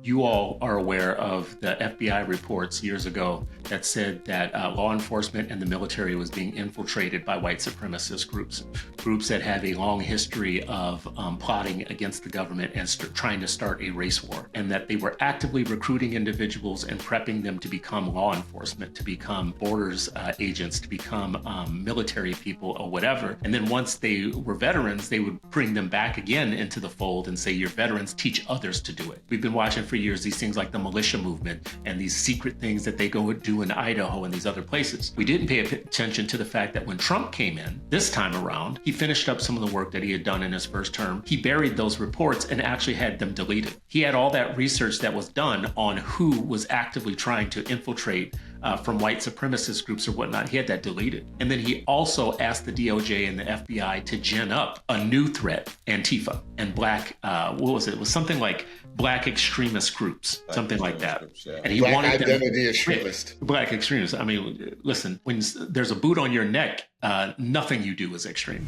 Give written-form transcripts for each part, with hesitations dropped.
you all are aware of the FBI reports years ago that said that law enforcement and the military was being infiltrated by white supremacist groups that have a long history of plotting against the government and trying to start a race war, and that they were actively recruiting individuals and prepping them to become law enforcement, to become borders agents, to become military people or whatever. And then once they were veterans, they would bring them back again into the fold and say, "You're veterans, teach others to do it." We've been watching for years these things like the militia movement and these secret things that they go do in Idaho and these other places. We didn't pay attention to the fact that when Trump came in this time around, he finished up some of the work that he had done in his first term. He buried those reports and actually had them deleted. He had all that research that was done on who was actively trying to infiltrate from white supremacist groups or whatnot. He had that deleted. And then he also asked the DOJ and the FBI to gin up a new threat, Antifa and black, what was it? It was something like black extremist groups, something like that. Groups, yeah. And he black wanted identity extremist. Black extremists. I mean, listen, when there's a boot on your neck, nothing you do is extreme.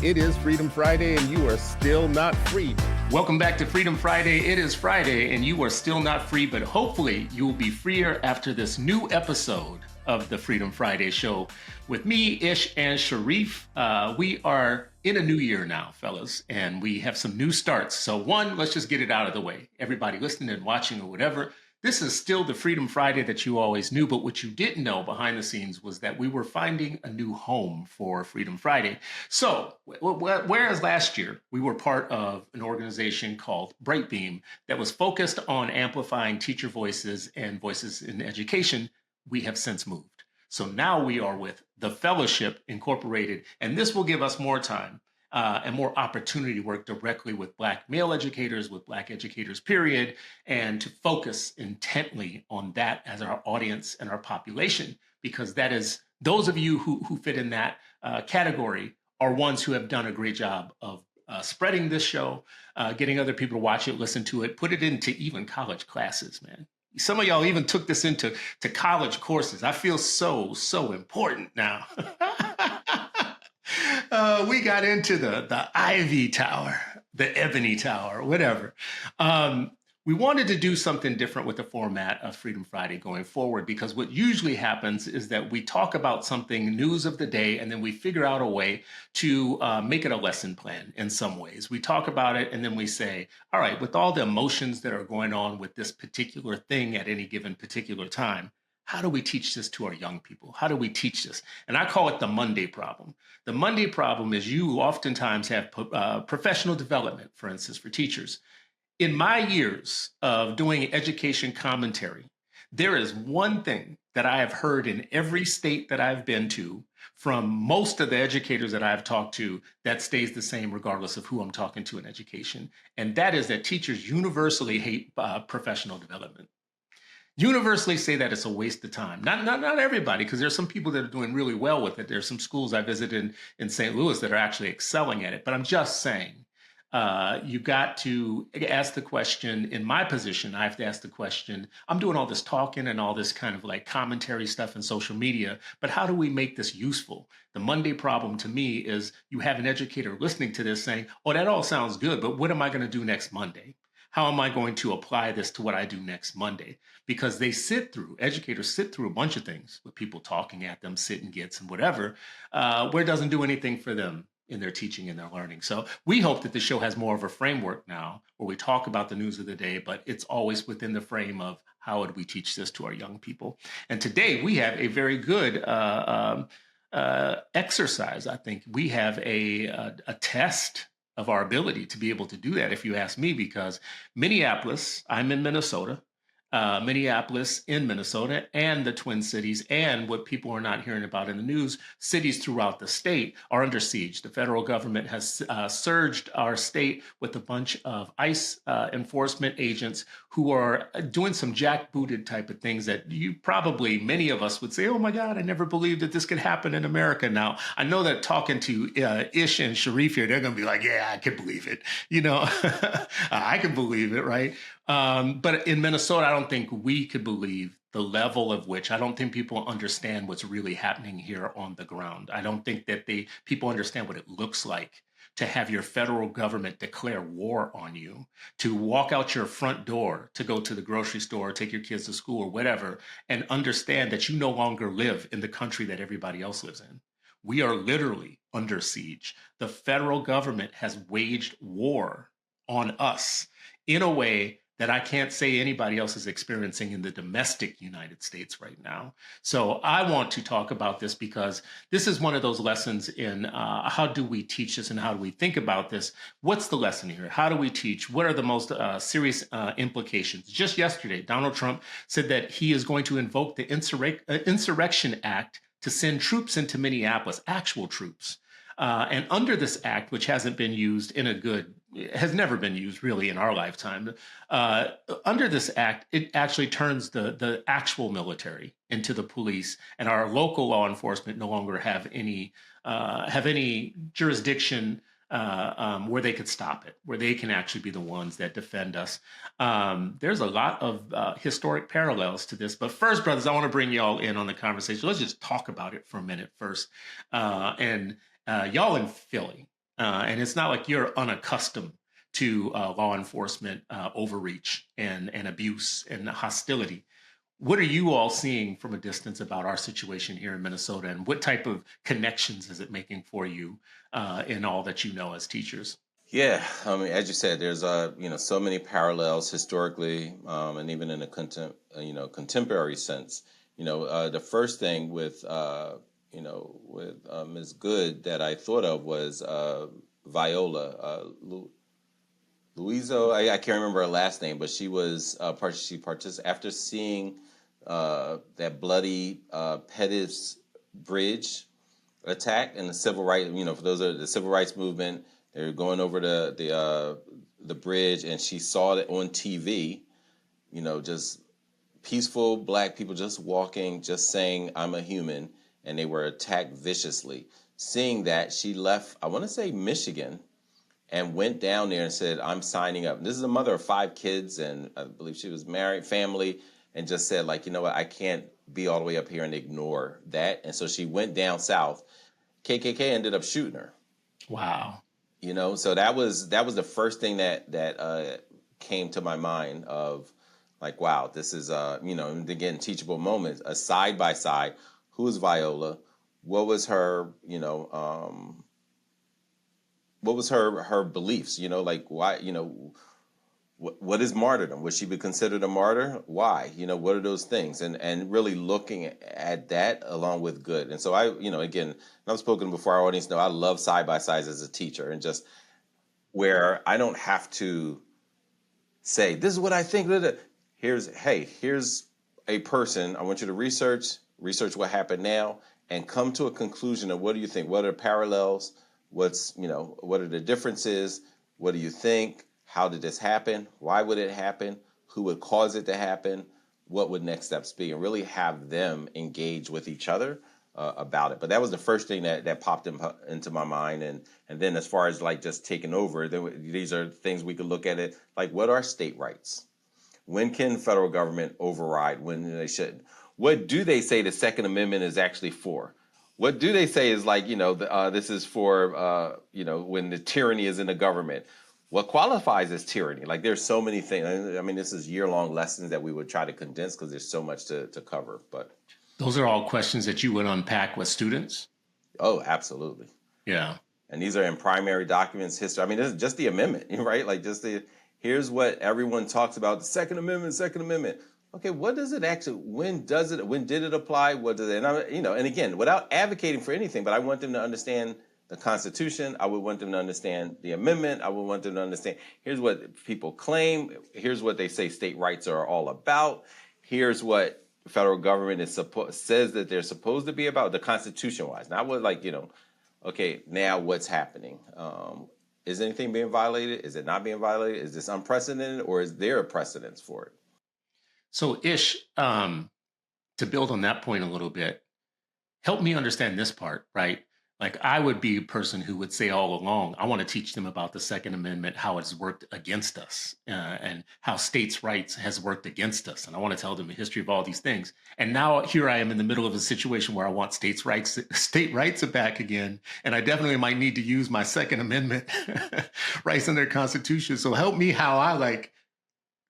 It is Freedom Friday and you are still not free. Welcome back to Freedom Friday. It is Friday and you are still not free, but hopefully you will be freer after this new episode of the Freedom Friday show with me, Ish, and Sharif. We are in a new year now, fellas, and we have some new starts. So one, let's just get it out of the way. Everybody listening and watching or whatever, this is still the Freedom Friday that you always knew, but what you didn't know behind the scenes was that we were finding a new home for Freedom Friday. So, whereas last year we were part of an organization called Brightbeam that was focused on amplifying teacher voices and voices in education, we have since moved. So now we are with the Fellowship Incorporated, and this will give us more time and more opportunity to work directly with Black male educators, with Black educators, period, and to focus intently on that as our audience and our population, because that is, those of you who fit in that category are ones who have done a great job of spreading this show, getting other people to watch it, listen to it, put it into even college classes, man. Some of y'all even took this into college courses. I feel so important now. We got into the Ivy Tower, the Ebony Tower, whatever. We wanted to do something different with the format of Freedom Friday going forward, because what usually happens is that we talk about something, news of the day, and then we figure out a way to make it a lesson plan in some ways. We talk about it and then we say, all right, with all the emotions that are going on with this particular thing at any given particular time, how do we teach this to our young people? How do we teach this? And I call it the Monday problem. The Monday problem is you oftentimes have professional development, for instance, for teachers. In my years of doing education commentary, there is one thing that I have heard in every state that I've been to from most of the educators that I've talked to that stays the same regardless of who I'm talking to in education. And that is that teachers universally hate professional development. Universally say that it's a waste of time. Not everybody, because there's some people that are doing really well with it. There's some schools I visited in St. Louis that are actually excelling at it. But I'm just saying, you got to ask the question. In my position, I have to ask the question, I'm doing all this talking and all this kind of like commentary stuff in social media, but how do we make this useful? The Monday problem to me is you have an educator listening to this saying, oh, that all sounds good, but what am I going to do next Monday? How am I going to apply this to what I do next Monday? Because educators sit through a bunch of things with people talking at them, sit and gets and whatever, where it doesn't do anything for them in their teaching and their learning. So we hope that the show has more of a framework now where we talk about the news of the day, but it's always within the frame of how would we teach this to our young people? And today we have a very good exercise. I think we have a test of our ability to be able to do that, if you ask me, because Minneapolis, I'm in Minnesota, Minneapolis in Minnesota and the Twin Cities, and what people are not hearing about in the news, cities throughout the state are under siege. The federal government has surged our state with a bunch of ICE enforcement agents who are doing some jackbooted type of things that many of us would say, oh my God, I never believed that this could happen in America. Now, I know that talking to Ish and Sharif here, they're going to be like, yeah, I can believe it. I can believe it, right? But in Minnesota, I don't think we could believe the level of which, I don't think people understand what's really happening here on the ground. I don't think that people understand what it looks like to have your federal government declare war on you, to walk out your front door to go to the grocery store, take your kids to school or whatever, and understand that you no longer live in the country that everybody else lives in. We are literally under siege. The federal government has waged war on us in a way that I can't say anybody else is experiencing in the domestic United States right now. So I want to talk about this because this is one of those lessons in how do we teach this and how do we think about this? What's the lesson here? How do we teach? What are the most serious implications? Just yesterday, Donald Trump said that he is going to invoke the Insurrection Act to send troops into Minneapolis, actual troops. And under this act, which hasn't been used in a good, has never been used really in our lifetime, under this act, it actually turns the actual military into the police, and our local law enforcement no longer have any jurisdiction where they could stop it, where they can actually be the ones that defend us. There's a lot of historic parallels to this. But first, brothers, I want to bring y'all in on the conversation. Let's just talk about it for a minute first. Y'all in Philly, and it's not like you're unaccustomed to law enforcement overreach and abuse and hostility. What are you all seeing from a distance about our situation here in Minnesota, and what type of connections is it making for you in all that you know as teachers? Yeah, I mean, as you said, there's so many parallels historically, and even in a contemporary sense. The first thing with Ms. Good that I thought of was Viola Luiso. I can't remember her last name, but she was after seeing that bloody Pettis Bridge attack and the civil rights. For those of the civil rights movement, they were going over the bridge, and she saw it on TV. Just peaceful black people just walking, just saying, "I'm a human," and they were attacked viciously. Seeing that, she left, I want to say Michigan, and went down there and said, "I'm signing up." And this is a mother of 5 kids, and I believe she was married, family, and just said, like, you know what, I can't be all the way up here and ignore that. And so she went down south. KKK ended up shooting her. Wow. So that was the first thing that came to my mind of, like, wow, this is and again, teachable moments, a side by side. Who is Viola? What was her what was her beliefs? Like, why? What is martyrdom? Would she be considered a martyr? Why? What are those things? And really looking at that along with good. And so again, I've spoken before, our audience know I love side by sides as a teacher, and just where I don't have to say, this is what I think. Here's a person. I want you to research what happened now, and come to a conclusion of, what do you think? What are the parallels? What are the differences? What do you think? How did this happen? Why would it happen? Who would cause it to happen? What would next steps be? And really have them engage with each other about it. But that was the first thing that popped into my mind. And then as far as like just taking over, these are things we could look at it like, what are state rights? When can federal government override? When they shouldn't? What do they say the Second Amendment is actually for? What do they say is like, this is for, when the tyranny is in the government? What qualifies as tyranny? Like, there's so many things. I mean, this is year-long lessons that we would try to condense because there's so much to cover. But Those are all questions that you would unpack with students? oh, absolutely. Yeah. And these are in primary documents, history. I mean, this is just the amendment, right? Like, here's what everyone talks about, the Second Amendment. Okay, what does it actually, when did it apply? What does it, and again, without advocating for anything, but I want them to understand the Constitution. I would want them to understand the amendment. I would want them to understand, here's what people claim. Here's what they say state rights are all about. Here's what the federal government says that they're supposed to be about, the Constitution-wise. Not what, okay, now what's happening? Is anything being violated? Is it not being violated? Is this unprecedented, or is there a precedence for it? So Ish, to build on that point a little bit, help me understand this part, right? Like I would be a person who would say all along, I want to teach them about the Second Amendment, how it's worked against us, and how states' rights has worked against us. And I want to tell them the history of all these things. And now here I am in the middle of a situation where I want state rights back again. And I definitely might need to use my Second Amendment rights in their constitution. So help me how I like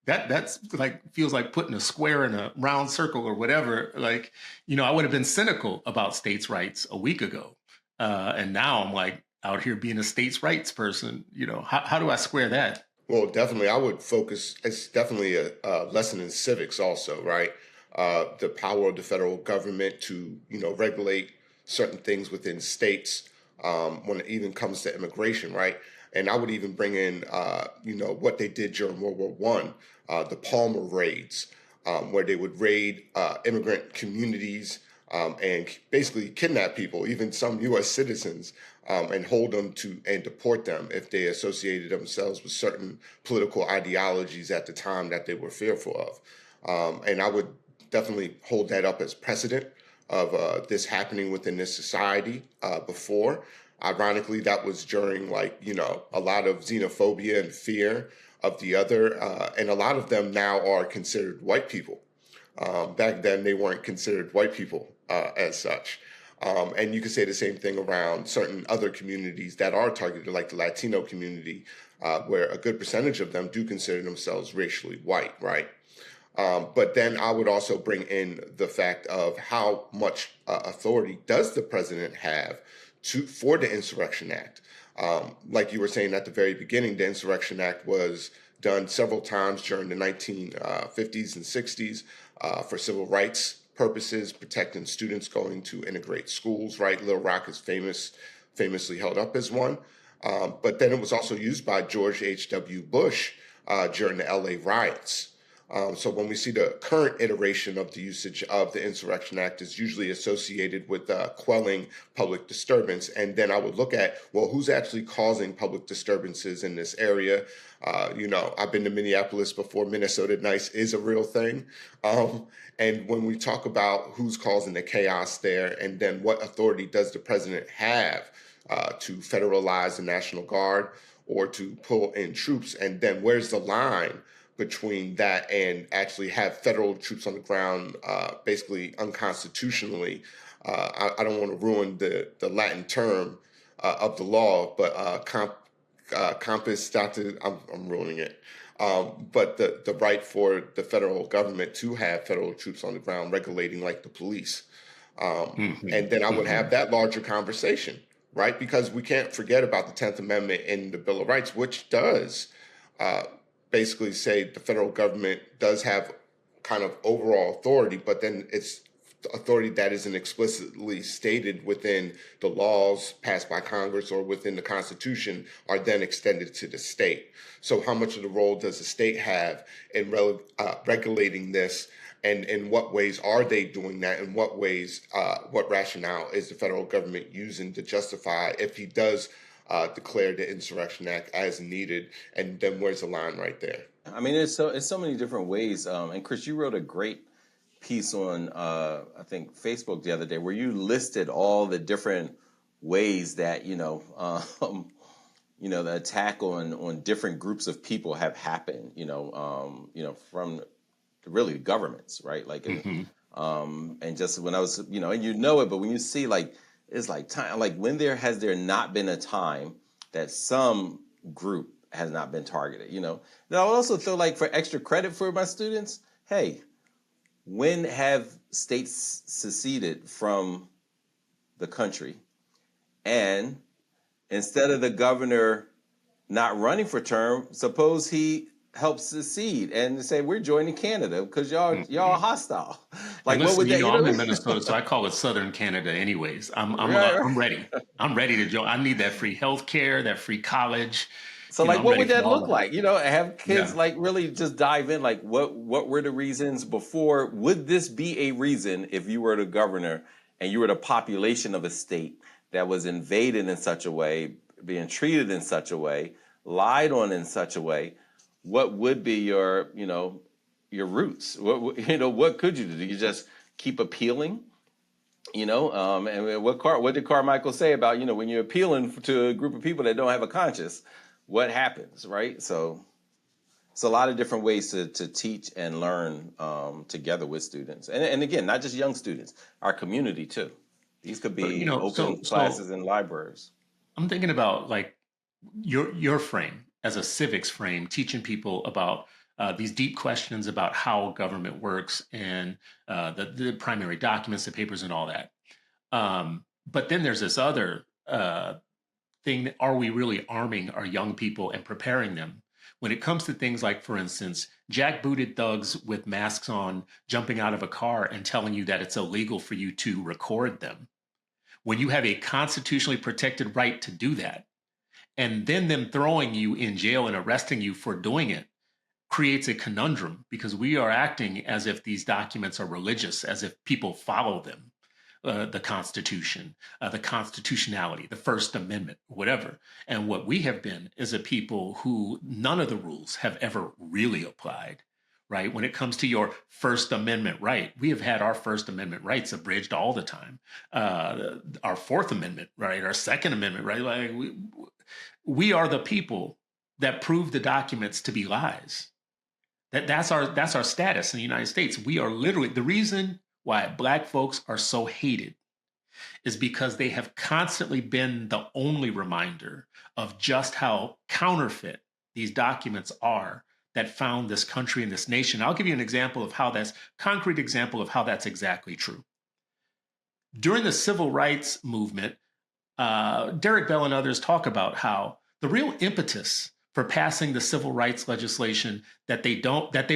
that. That's like feels like putting a square in a round circle or whatever. Like, I would have been cynical about states' rights a week ago. And now I'm like out here being a states' rights person. How do I square that? Well, definitely, I would focus. It's definitely a lesson in civics, also, right? The power of the federal government to, regulate certain things within states when it even comes to immigration, right? And I would even bring in, what they did during World War One, the Palmer raids, where they would raid immigrant communities and basically kidnap people, even some U.S. citizens, and hold them to and deport them if they associated themselves with certain political ideologies at the time that they were fearful of. And I would definitely hold that up as precedent of this happening within this society before. Ironically, that was during a lot of xenophobia and fear of the other, and a lot of them now are considered white people. Back then, they weren't considered white people as such. And you could say the same thing around certain other communities that are targeted, like the Latino community, where a good percentage of them do consider themselves racially white, right? But then I would also bring in the fact of how much authority does the president have for the Insurrection Act. Like you were saying at the very beginning, the Insurrection Act was done several times during the 1950s and 60s for civil rights purposes, protecting students going to integrate schools, right? Little Rock is famously held up as one. But then it was also used by George H.W. Bush during the LA riots. So when we see the current iteration of the usage of the Insurrection Act is usually associated with quelling public disturbance. And then I would look at, well, who's actually causing public disturbances in this area? I've been to Minneapolis before. Minnesota Nice is a real thing. And when we talk about who's causing the chaos there, and then what authority does the president have to federalize the National Guard or to pull in troops, and then where's the line between that and actually have federal troops on the ground, basically unconstitutionally? I don't want to ruin the Latin term of the law, but compos status, I'm ruining it. But the right for the federal government to have federal troops on the ground regulating like the police. And then I would have that larger conversation, right? Because we can't forget about the 10th Amendment in the Bill of Rights, which does basically say the federal government does have kind of overall authority, but then it's authority that isn't explicitly stated within the laws passed by Congress or within the Constitution are then extended to the state. So how much of the role does the state have in regulating this, and in what ways are they doing that? In what ways, what rationale is the federal government using to justify if he does declare the Insurrection Act as needed, and then where's the line right there? I mean, it's so many different ways. And Chris, you wrote a great piece on I think Facebook the other day where you listed all the different ways that the attack on different groups of people have happened. From really governments, right? Like, and just when I was, and it, but when you see it's like time, like when has there not been a time that some group has not been targeted, Then I would also feel like for extra credit for my students, hey, when have states seceded from the country? And instead of the governor not running for term, suppose he helps secede and say we're joining Canada because y'all hostile. Like, listen, what would that? I'm in Minnesota, so I call it Southern Canada. Anyways, I'm ready. I'm ready to join. I need that free health care, that free college. So what would that look like? That. Have kids really just dive in. Like, what were the reasons before? Would this be a reason if you were the governor and you were the population of a state that was invaded in such a way, being treated in such a way, lied on in such a way? What would be your roots? What could you do? Do you just keep appealing And what did Carmichael say about, when you're appealing to a group of people that don't have a conscience, what happens, right? So it's a lot of different ways to teach and learn together with students, and again, not just young students, our community too. These could But be open classes in libraries. I'm thinking about like your frame as a civics frame, teaching people about these deep questions about how government works and the primary documents, the papers, and all that. But then there's this other thing: are we really arming our young people and preparing them when it comes to things like, for instance, jackbooted thugs with masks on jumping out of a car and telling you that it's illegal for you to record them when you have a constitutionally protected right to do that, and then them throwing you in jail and arresting you for doing it creates a conundrum because we are acting as if these documents are religious, as if people follow them. The Constitution, the constitutionality, the First Amendment, whatever. And what we have been is a people who none of the rules have ever really applied, right? When it comes to your First Amendment right, we have had our First Amendment rights abridged all the time. Our Fourth Amendment right, our Second Amendment right, like we are the people that prove the documents to be lies. That's our status in the United States. We are literally the reason why Black folks are so hated is because they have constantly been the only reminder of just how counterfeit these documents are that found this country and this nation. I'll give you an example of how that's concrete example of how that's exactly true. During the civil rights movement, Derek Bell and others talk about how the real impetus for passing the civil rights legislation that they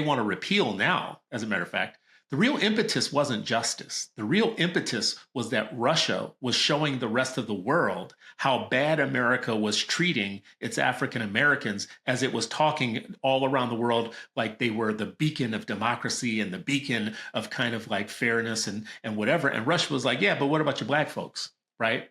want to repeal now, as a matter of fact, the real impetus wasn't justice. The real impetus was that Russia was showing the rest of the world how bad America was treating its African Americans as it was talking all around the world like they were the beacon of democracy and the beacon of kind of like fairness and whatever. And Russia was like, yeah, but what about your Black folks, right?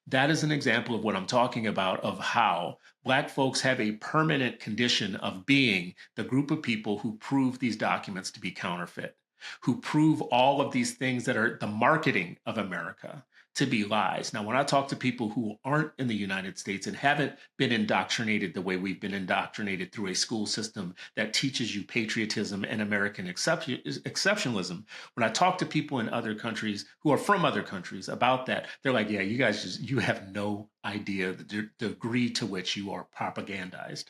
That is an example of what I'm talking about, of how Black folks have a permanent condition of being the group of people who prove these documents to be counterfeit, who prove all of these things that are the marketing of America to be lies. Now, when I talk to people who aren't in the United States and haven't been indoctrinated the way we've been indoctrinated through a school system that teaches you patriotism and American exceptionalism, when I talk to people in other countries who are from other countries about that, they're like, yeah, you guys you have no idea the degree to which you are propagandized.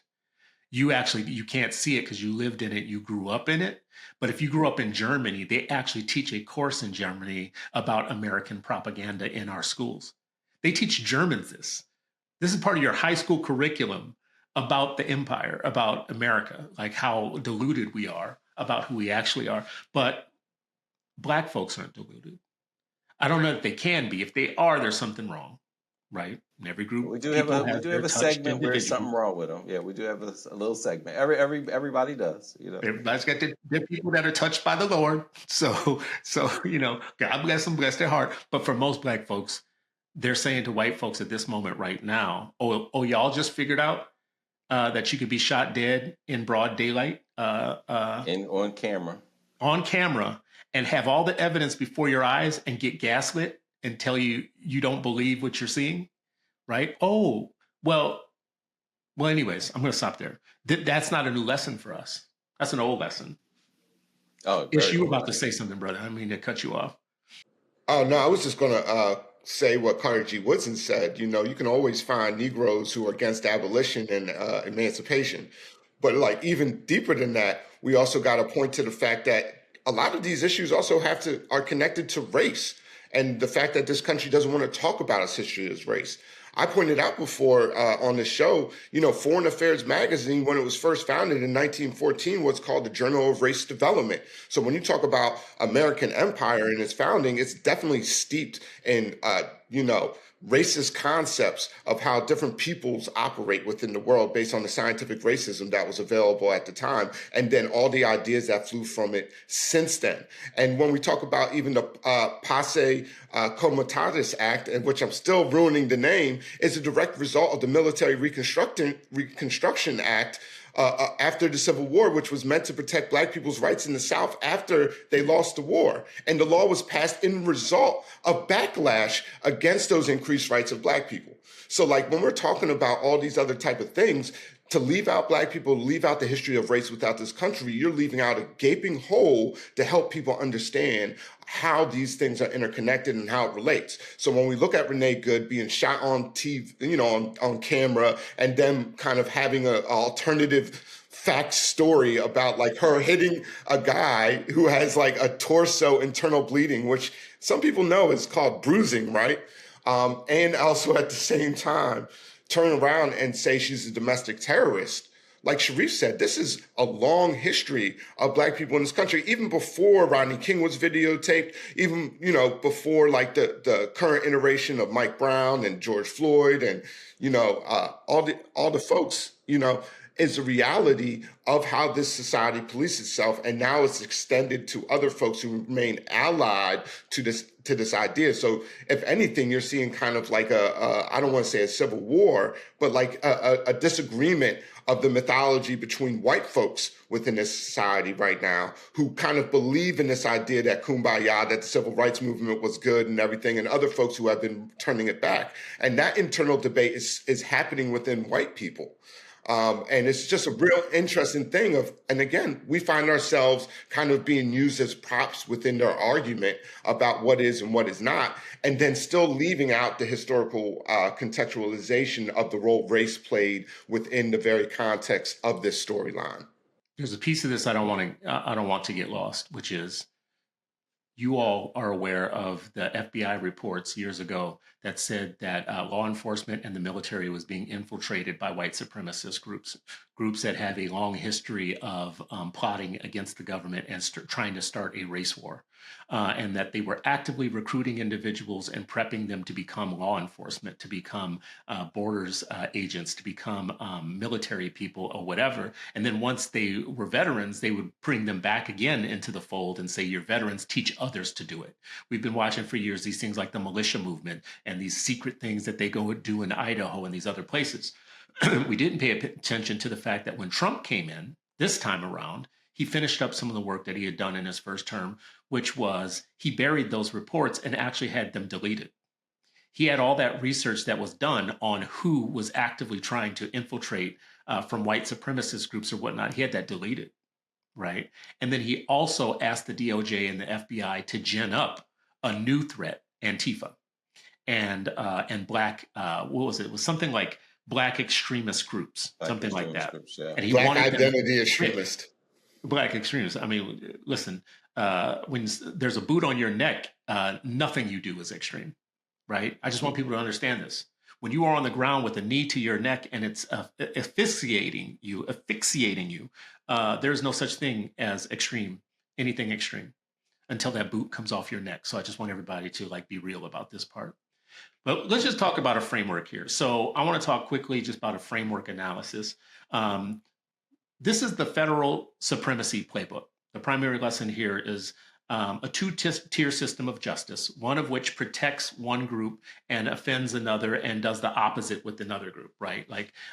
You can't see it because you lived in it, you grew up in it. But if you grew up in Germany, they actually teach a course in Germany about American propaganda in our schools. They teach Germans this. This is part of your high school curriculum about the empire, about America, like how deluded we are about who we actually are. But Black folks aren't deluded. I don't know if they can be. If they are, there's something wrong, right? In every group, We do have people we have do their have a touched segment where there's individual. something wrong with them. Yeah, we do have a little segment. Everybody does. Everybody's got their people that are touched by the Lord. So God bless them, bless their heart. But for most Black folks, they're saying to white folks at this moment right now, y'all just figured out that you could be shot dead in broad daylight And on camera and have all the evidence before your eyes and get gaslit and tell you don't believe what you're seeing, right? Well, anyways, I'm going to stop there. That's not a new lesson for us. That's an old lesson. oh, Ish, very you were old. about to say something, brother. I mean to cut you off. Oh, no, I was just going to say what Carter G. Woodson said. You know, you can always find Negroes who are against abolition and emancipation. But like even deeper than that, we also got to point to the fact that a lot of these issues also are connected to race and the fact that this country doesn't want to talk about its history as race. I pointed out before on the show, you know, Foreign Affairs magazine, when it was first founded in 1914, was called the Journal of Race Development. So when you talk about American empire and its founding, it's definitely steeped in, racist concepts of how different peoples operate within the world based on the scientific racism that was available at the time, and then all the ideas that flew from it since then. And when we talk about even the Passe Comitatus Act, in which I'm still ruining the name, is a direct result of the Military Reconstruction Act after the Civil War, which was meant to protect Black people's rights in the South after they lost the war. And the law was passed in result of backlash against those increased rights of Black people. So like when we're talking about all these other type of things, to leave out Black people, leave out the history of race without this country, you're leaving out a gaping hole to help people understand how these things are interconnected and how it relates. So when we look at Renee Good being shot on TV, on camera, and then kind of having an alternative fact story about like her hitting a guy who has like a torso internal bleeding, which some people know is called bruising, right? And also at the same time, turn around and say she's a domestic terrorist. Like Sharif said, this is a long history of Black people in this country, even before Rodney King was videotaped, even, before like the current iteration of Mike Brown and George Floyd and, all the folks, is a reality of how this society polices itself. And now it's extended to other folks who remain allied to this idea. So if anything, you're seeing kind of like I don't want to say a civil war, but like a disagreement of the mythology between white folks within this society right now who kind of believe in this idea that kumbaya, that the civil rights movement was good and everything, and other folks who have been turning it back. And that internal debate is happening within white people. And it's just a real interesting thing and again, we find ourselves kind of being used as props within their argument about what is and what is not, and then still leaving out the historical contextualization of the role race played within the very context of this storyline. There's a piece of this I don't want to get lost, which is you all are aware of the FBI reports years ago that said that law enforcement and the military was being infiltrated by white supremacist groups that have a long history of plotting against the government and trying to start a race war, and that they were actively recruiting individuals and prepping them to become law enforcement, to become borders agents, to become military people or whatever. And then once they were veterans, they would bring them back again into the fold and say, you're veterans, teach others to do it. We've been watching for years these things like the militia movement and these secret things that they go do in Idaho and these other places. We didn't pay attention to the fact that when Trump came in this time around, he finished up some of the work that he had done in his first term, which was he buried those reports and actually had them deleted. He had all that research that was done on who was actively trying to infiltrate from white supremacist groups or whatnot. He had that deleted, right? And then he also asked the DOJ and the FBI to gin up a new threat, Antifa, and black, what was it? It was something like black extremist groups, something like that. Groups, yeah. And he Black wanted identity extremist. Black extremists. I mean, listen, when there's a boot on your neck, nothing you do is extreme, right? I just want people to understand this. When you are on the ground with a knee to your neck and it's asphyxiating you, there's no such thing as anything extreme, until that boot comes off your neck. So I just want everybody to be real about this part. But let's just talk about a framework here. So I want to talk quickly just about a framework analysis. This is the federal supremacy playbook. The primary lesson here is a two-tier system of justice, one of which protects one group and offends another and does the opposite with another group, right?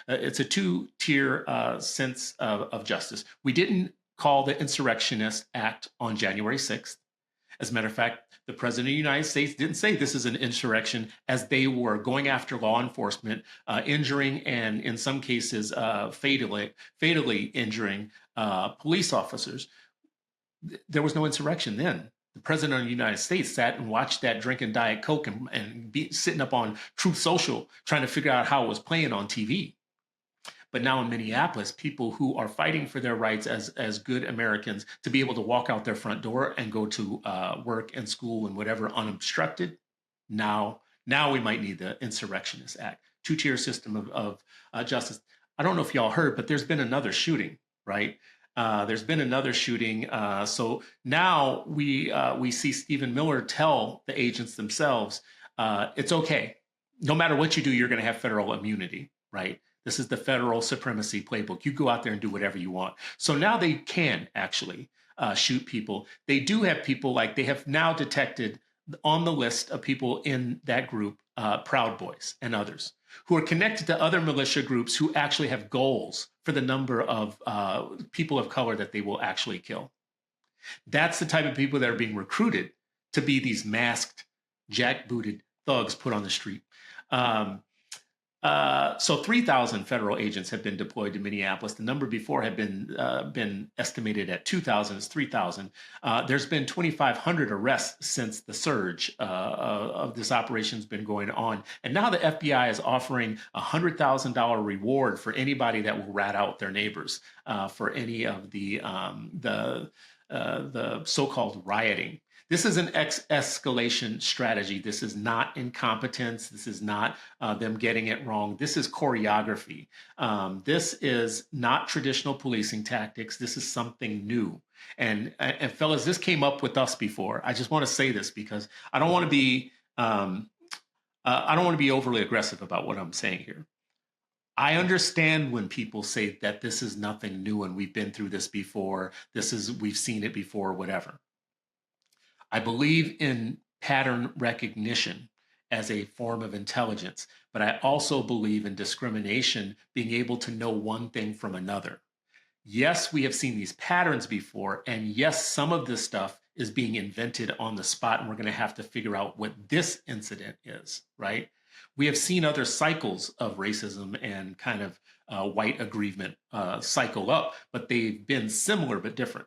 It's a two-tier sense of justice. We didn't call the Insurrectionist Act on January 6th. As a matter of fact, the President of the United States didn't say this is an insurrection, as they were going after law enforcement, injuring and in some cases fatally injuring police officers. There was no insurrection then. The President of the United States sat and watched that drinking Diet Coke and sitting up on Truth Social trying to figure out how it was playing on TV. But now in Minneapolis, people who are fighting for their rights as good Americans to be able to walk out their front door and go to work and school and whatever unobstructed, now we might need the Insurrectionist Act, two-tier system of justice. I don't know if y'all heard, but there's been another shooting, right? There's been another shooting. So now we see Stephen Miller tell the agents themselves, it's okay. No matter what you do, you're going to have federal immunity, right? This is the federal supremacy playbook. You go out there and do whatever you want. So now they can actually shoot people. They do have people they have now detected on the list of people in that group, Proud Boys and others. who are connected to other militia groups who actually have goals for the number of people of color that they will actually kill. That's the type of people that are being recruited to be these masked, jackbooted thugs put on the street. So 3,000 federal agents have been deployed to Minneapolis. The number before had been estimated at 2,000. It's 3,000. There's been 2,500 arrests since the surge of this operation's been going on, and now the FBI is offering a $100,000 reward for anybody that will rat out their neighbors for any of the so-called rioting. This is an escalation strategy. This is not incompetence. This is not them getting it wrong. This is choreography. This is not traditional policing tactics. This is something new. And fellas, this came up with us before. I just want to say this because I don't want to be overly aggressive about what I'm saying here. I understand when people say that this is nothing new and we've been through this before. We've seen it before, whatever. I believe in pattern recognition as a form of intelligence, but I also believe in discrimination, being able to know one thing from another. Yes, we have seen these patterns before, and yes, some of this stuff is being invented on the spot, and we're going to have to figure out what this incident is, right? We have seen other cycles of racism and kind of white aggrievement cycle up, but they've been similar but different,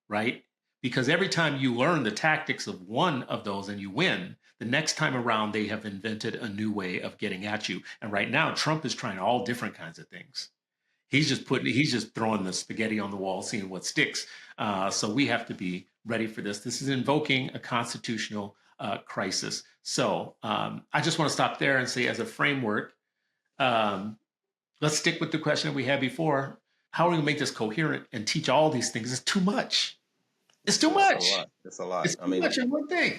right? Because every time you learn the tactics of one of those and you win, the next time around, they have invented a new way of getting at you. And right now, Trump is trying all different kinds of things. He's just throwing the spaghetti on the wall, seeing what sticks. So we have to be ready for this. This is invoking a constitutional crisis. So I just want to stop there and say, as a framework, let's stick with the question that we had before. How are we going to make this coherent and teach all these things? It's too much. It's too much. It's a lot. It's too much in one thing.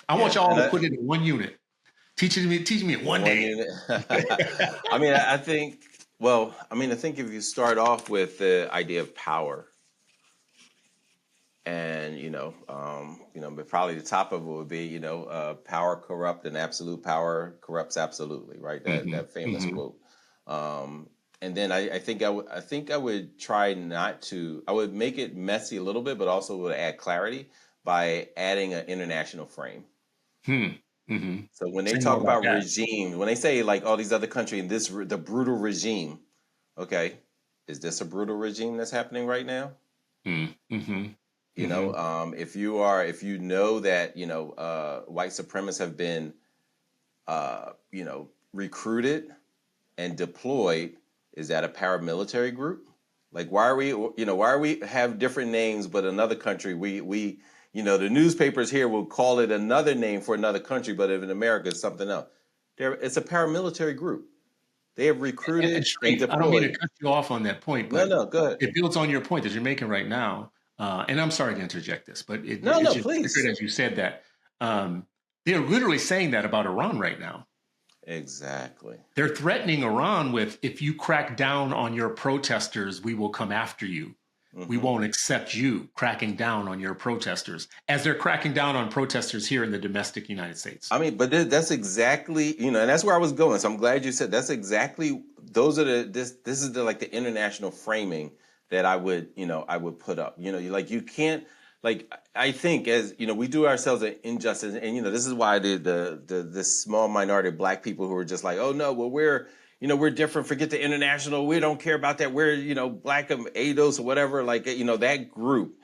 I want y'all to put it in one unit. Teach me in one day. Unit. I think if you start off with the idea of power, and but probably the top of it would be power corrupt and absolute power corrupts absolutely, right? That famous quote. And then I think I would try not to. I would make it messy a little bit, but also would add clarity by adding an international frame. So when they talk about regime, when they say like all these other countries and the brutal regime, okay, is this a brutal regime that's happening right now? If you know that white supremacists have been recruited and deployed. Is that a paramilitary group? Like, why are we have different names, but another country, the newspapers here will call it another name for another country, but if in America it's something else. It's a paramilitary group. They have recruited and deployed. I don't mean to cut you off on that point, but no, go ahead. It builds on your point that you're making right now. And I'm sorry to interject this, but it's please. as you said that. They're literally saying that about Iran right now. Exactly. They're threatening Iran with, if you crack down on your protesters, we will come after you. We won't accept you cracking down on your protesters, as they're cracking down on protesters here in the domestic United States. But that's exactly, and that's where I was going. So I'm glad you said that's exactly, this is the international framing that I would put up. You can't, I think as we do ourselves an injustice, and this is why this small minority of Black people who are just like, oh no, well we're different. Forget the international. We don't care about that. We're Black ADOS or whatever. That group.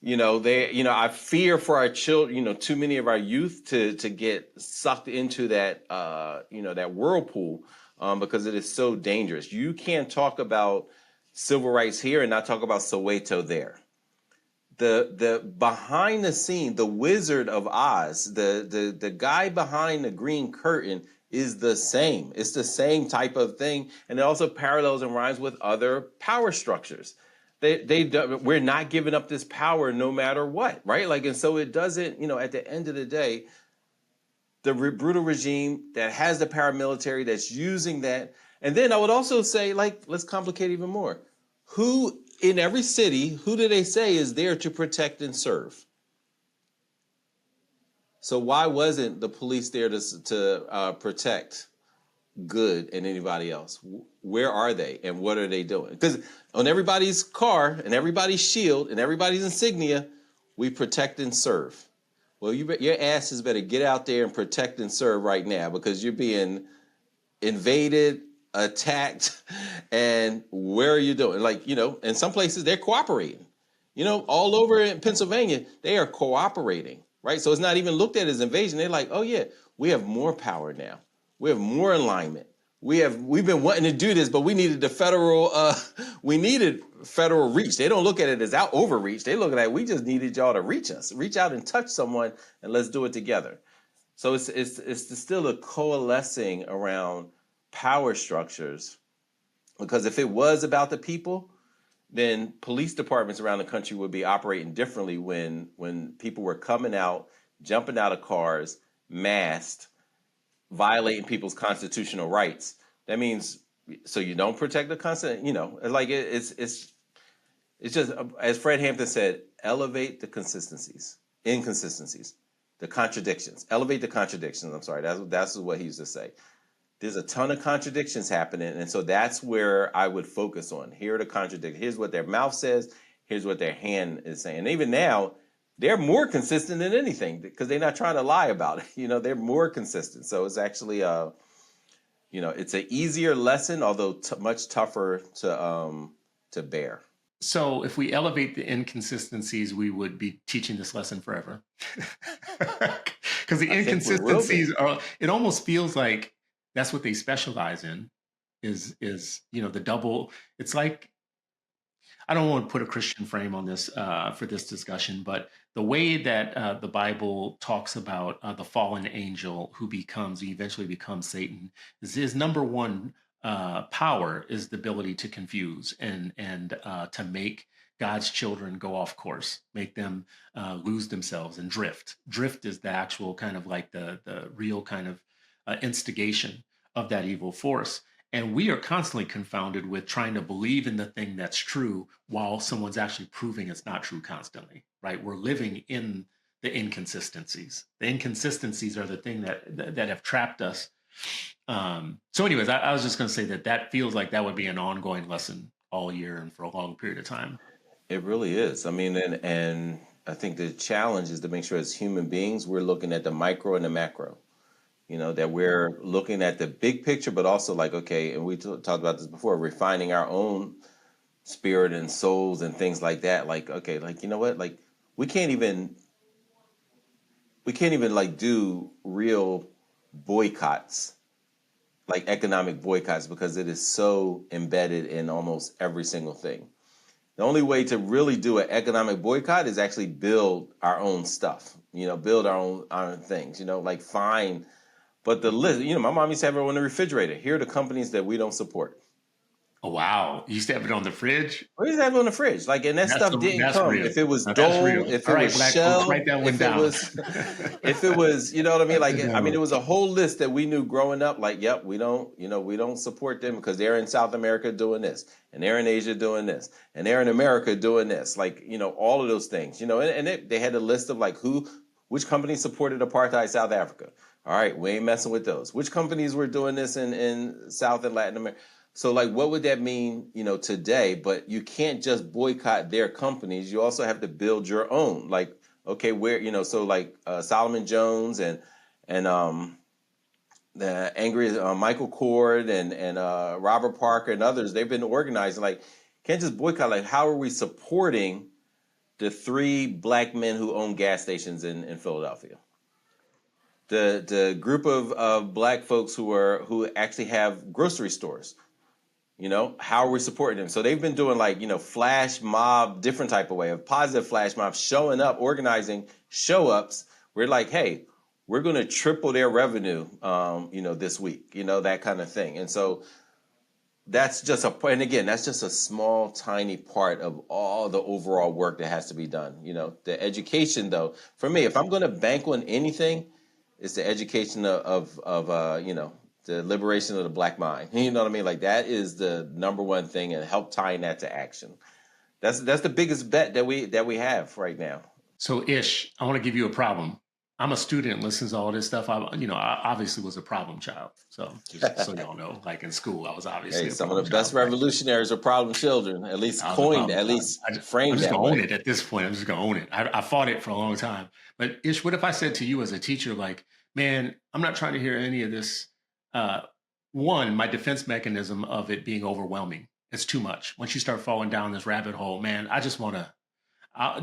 I fear for our children. Too many of our youth to get sucked into that that whirlpool because it is so dangerous. You can't talk about civil rights here and not talk about Soweto there. The behind the scene, the Wizard of Oz, the guy behind the green curtain is the same. It's the same type of thing, and it also parallels and rhymes with other power structures. We're not giving up this power no matter what, right? And so it doesn't. At the end of the day, the brutal regime that has the paramilitary that's using that, and then I would also say, let's complicate even more. Who in every city, who do they say is there to protect and serve? So why wasn't the police there to protect good in anybody else. Where are they and what are they doing? Because on everybody's car and everybody's shield and everybody's insignia, we protect and serve. Well, your asses better get out there and protect and serve right now, because you're being invaded, attacked, and where are you doing? Like, in some places they're cooperating. All over in Pennsylvania, they are cooperating, right? So it's not even looked at as invasion. They're like, oh yeah, we have more power now. We have more alignment. We've been wanting to do this, but we needed federal reach. They don't look at it as overreach. They look at it, we just needed y'all to reach out and touch someone, and let's do it together. So it's still a coalescing around power structures, because if it was about the people, then police departments around the country would be operating differently when people were coming out, jumping out of cars, masked, violating people's constitutional rights. That means, so you don't protect the like it's just, as Fred Hampton said, elevate the inconsistencies, the contradictions. Elevate the contradictions. I'm sorry, that's what he used to say. There's a ton of contradictions happening, and so that's where I would focus on. Here are the contradictions. Here's what their mouth says. Here's what their hand is saying. And even now, they're more consistent than anything, because they're not trying to lie about it. They're more consistent. So it's actually, it's an easier lesson, although much tougher to bear. So if we elevate the inconsistencies, we would be teaching this lesson forever. Because the inconsistencies it almost feels like that's what they specialize in, is the double. It's like, I don't want to put a Christian frame on this for this discussion, but the way that the Bible talks about the fallen angel who eventually becomes Satan, is his number one power is the ability to confuse and to make God's children go off course, make them lose themselves and drift. Drift is the actual kind of like the real kind of instigation of that evil force. And we are constantly confounded with trying to believe in the thing that's true while someone's actually proving it's not true constantly, right? We're living in the inconsistencies. The inconsistencies are the thing that have trapped us. So anyways, I was just going to say that feels like that would be an ongoing lesson all year and for a long period of time. It really is. I mean, and I think the challenge is to make sure as human beings, we're looking at the micro and the macro. That we're looking at the big picture, but also like, okay, and we talked about this before, refining our own spirit and souls and things like that. Like, okay, like, you know what? Like, we can't even like do real boycotts, like economic boycotts, because it is so embedded in almost every single thing. The only way to really do an economic boycott is actually build our own stuff, build our own things, like find. But the list, my mom used to have it on the refrigerator. Here are the companies that we don't support. Oh, wow. You used to have it on the fridge? We used to have it on the fridge. Like, and that stuff didn't come. Real. If it was Dole, if it was Shell, if it was, you know what I mean? Like, I mean, it was a whole list that we knew growing up. Like, yep, we don't support them because they're in South America doing this, and they're in Asia doing this, and they're in America doing this. Like, all of those things, and they had a list of like which companies supported apartheid South Africa. All right, we ain't messing with those. Which companies were doing this in South and Latin America? So, like, what would that mean, today? But you can't just boycott their companies. You also have to build your own. Like, okay, where, so like Solomon Jones and the angry Michael Cord and Robert Parker and others, they've been organizing. Like, can't just boycott. Like, how are we supporting the 3 black men who own gas stations in Philadelphia? The group of black folks who actually have grocery stores. How are we supporting them? So they've been doing like, flash mob, different type of way of positive flash mob, showing up, organizing show ups. We're like, hey, we're going to triple their revenue, this week, that kind of thing. And so that's just a small, tiny part of all the overall work that has to be done. The education, though, for me, if I'm going to bank on anything, it's the education of the liberation of the black mind. You know what I mean? Like, that is the number one thing, and help tying that to action. That's the biggest bet that we have right now. So Ish, I want to give you a problem. I'm a student and listens to all this stuff. I obviously was a problem child. So just so y'all know, like in school, I was Hey, obviously a some of problem the best child. Right? revolutionaries are problem children, at least I was a coined, problem at child. least I'm framed just that gonna own way. it at this point. I'm just gonna own it. I fought it for a long time. But Ish, what if I said to you as a teacher, like, man, I'm not trying to hear any of this. Uh, One, my defense mechanism of it being overwhelming. It's too much. Once you start falling down this rabbit hole, man, I just want to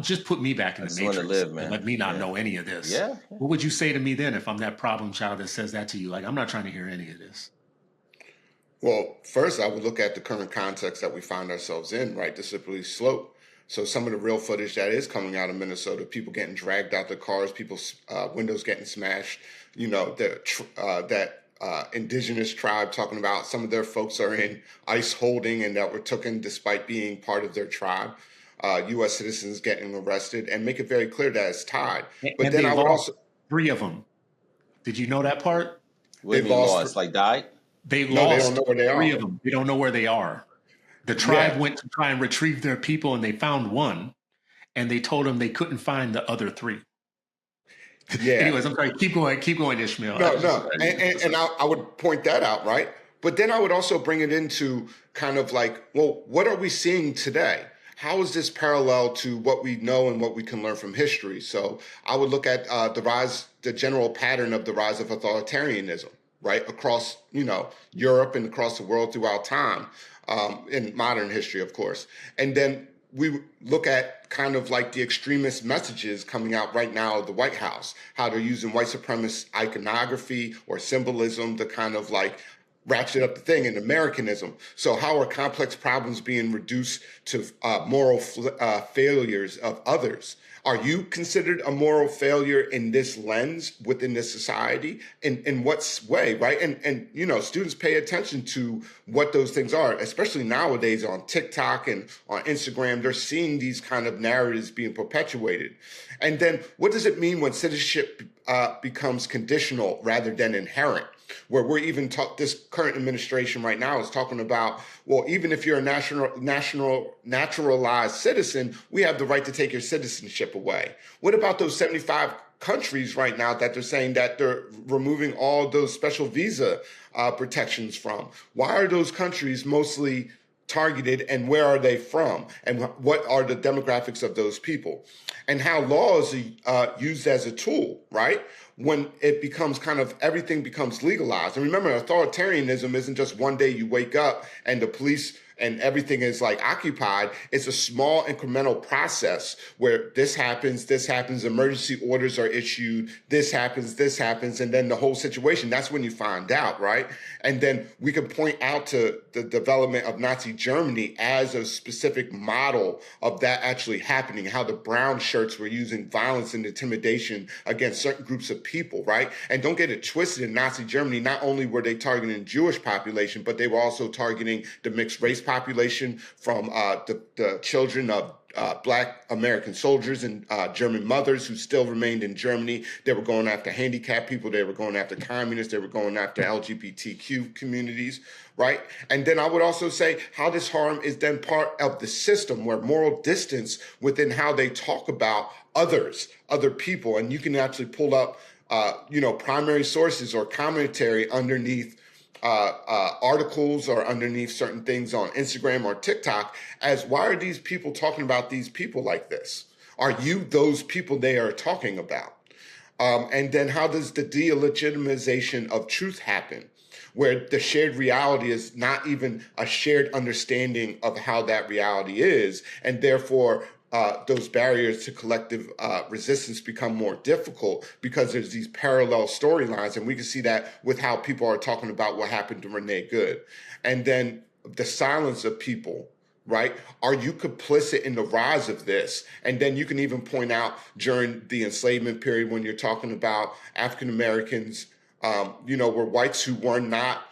just put me back in I the just want to matrix live, and man. let me not Yeah. know any of this. Yeah. What would you say to me then if I'm that problem child that says that to you? Like, I'm not trying to hear any of this. Well, first, I would look at the current context that we find ourselves in, right? The slippery slope. So some of the real footage that is coming out of Minnesota, people getting dragged out their cars, people's windows getting smashed, that indigenous tribe talking about some of their folks are in ICE holding and that were taken despite being part of their tribe. U.S. citizens getting arrested, and make it very clear that it's tied. But And then they I would lost also, three of them. Did you know that part? What do they've you mean lost, lost? Like died? They no, they don't lost know where they three are. of them. They don't know where they are. The Yeah, tribe went to try and retrieve their people and they found one and they told them they couldn't find the other three. yeah. Anyways, I'm sorry. Keep going, Ishmael. No, no, and I would point that out, right? But then I would also bring it into kind of like, well, what are we seeing today? How is this parallel to what we know and what we can learn from history? So I would look at the general pattern of the rise of authoritarianism, right, across Europe and across the world throughout time, in modern history, of course, and then we look at kind of like the extremist messages coming out right now of the White House, how they're using white supremacist iconography or symbolism to kind of like ratchet up the thing and Americanism. So how are complex problems being reduced to moral failures of others? Are you considered a moral failure in this lens within this society? In what way, right? And students pay attention to what those things are, especially nowadays on TikTok and on Instagram. They're seeing these kind of narratives being perpetuated. And then what does it mean when citizenship becomes conditional rather than inherent? Where we're even this current administration right now is talking about, well, even if you're a naturalized citizen, we have the right to take your citizenship away. What about those 75 countries right now that they're saying that they're removing all those special visa protections from? Why are those countries mostly targeted, and where are they from, and what are the demographics of those people, and how law is used as a tool, right? When it becomes kind of everything becomes legalized. And remember, authoritarianism isn't just one day you wake up and the police and everything is like occupied. It's a small incremental process where this happens, emergency orders are issued, this happens, and then the whole situation, that's when you find out, right? And then we can point out to the development of Nazi Germany as a specific model of that actually happening, how the brown shirts were using violence and intimidation against certain groups of people, right? And don't get it twisted, in Nazi Germany, not only were they targeting the Jewish population, but they were also targeting the mixed race population from the children of Black American soldiers and German mothers who still remained in Germany. They were going after handicapped people. They were going after communists. They were going after LGBTQ communities, right? And then I would also say how this harm is then part of the system, where moral distance within how they talk about others, other people. And you can actually pull up, primary sources or commentary underneath articles or underneath certain things on Instagram or TikTok as, why are these people talking about these people like this? Are you those people they are talking about? And then how does the de-legitimization of truth happen, where the shared reality is not even a shared understanding of how that reality is, and therefore those barriers to collective resistance become more difficult because there's these parallel storylines. And we can see that with how people are talking about what happened to Renee Good. And then the silence of people, right? Are you complicit in the rise of this? And then you can even point out during the enslavement period, when you're talking about African Americans, were whites who were not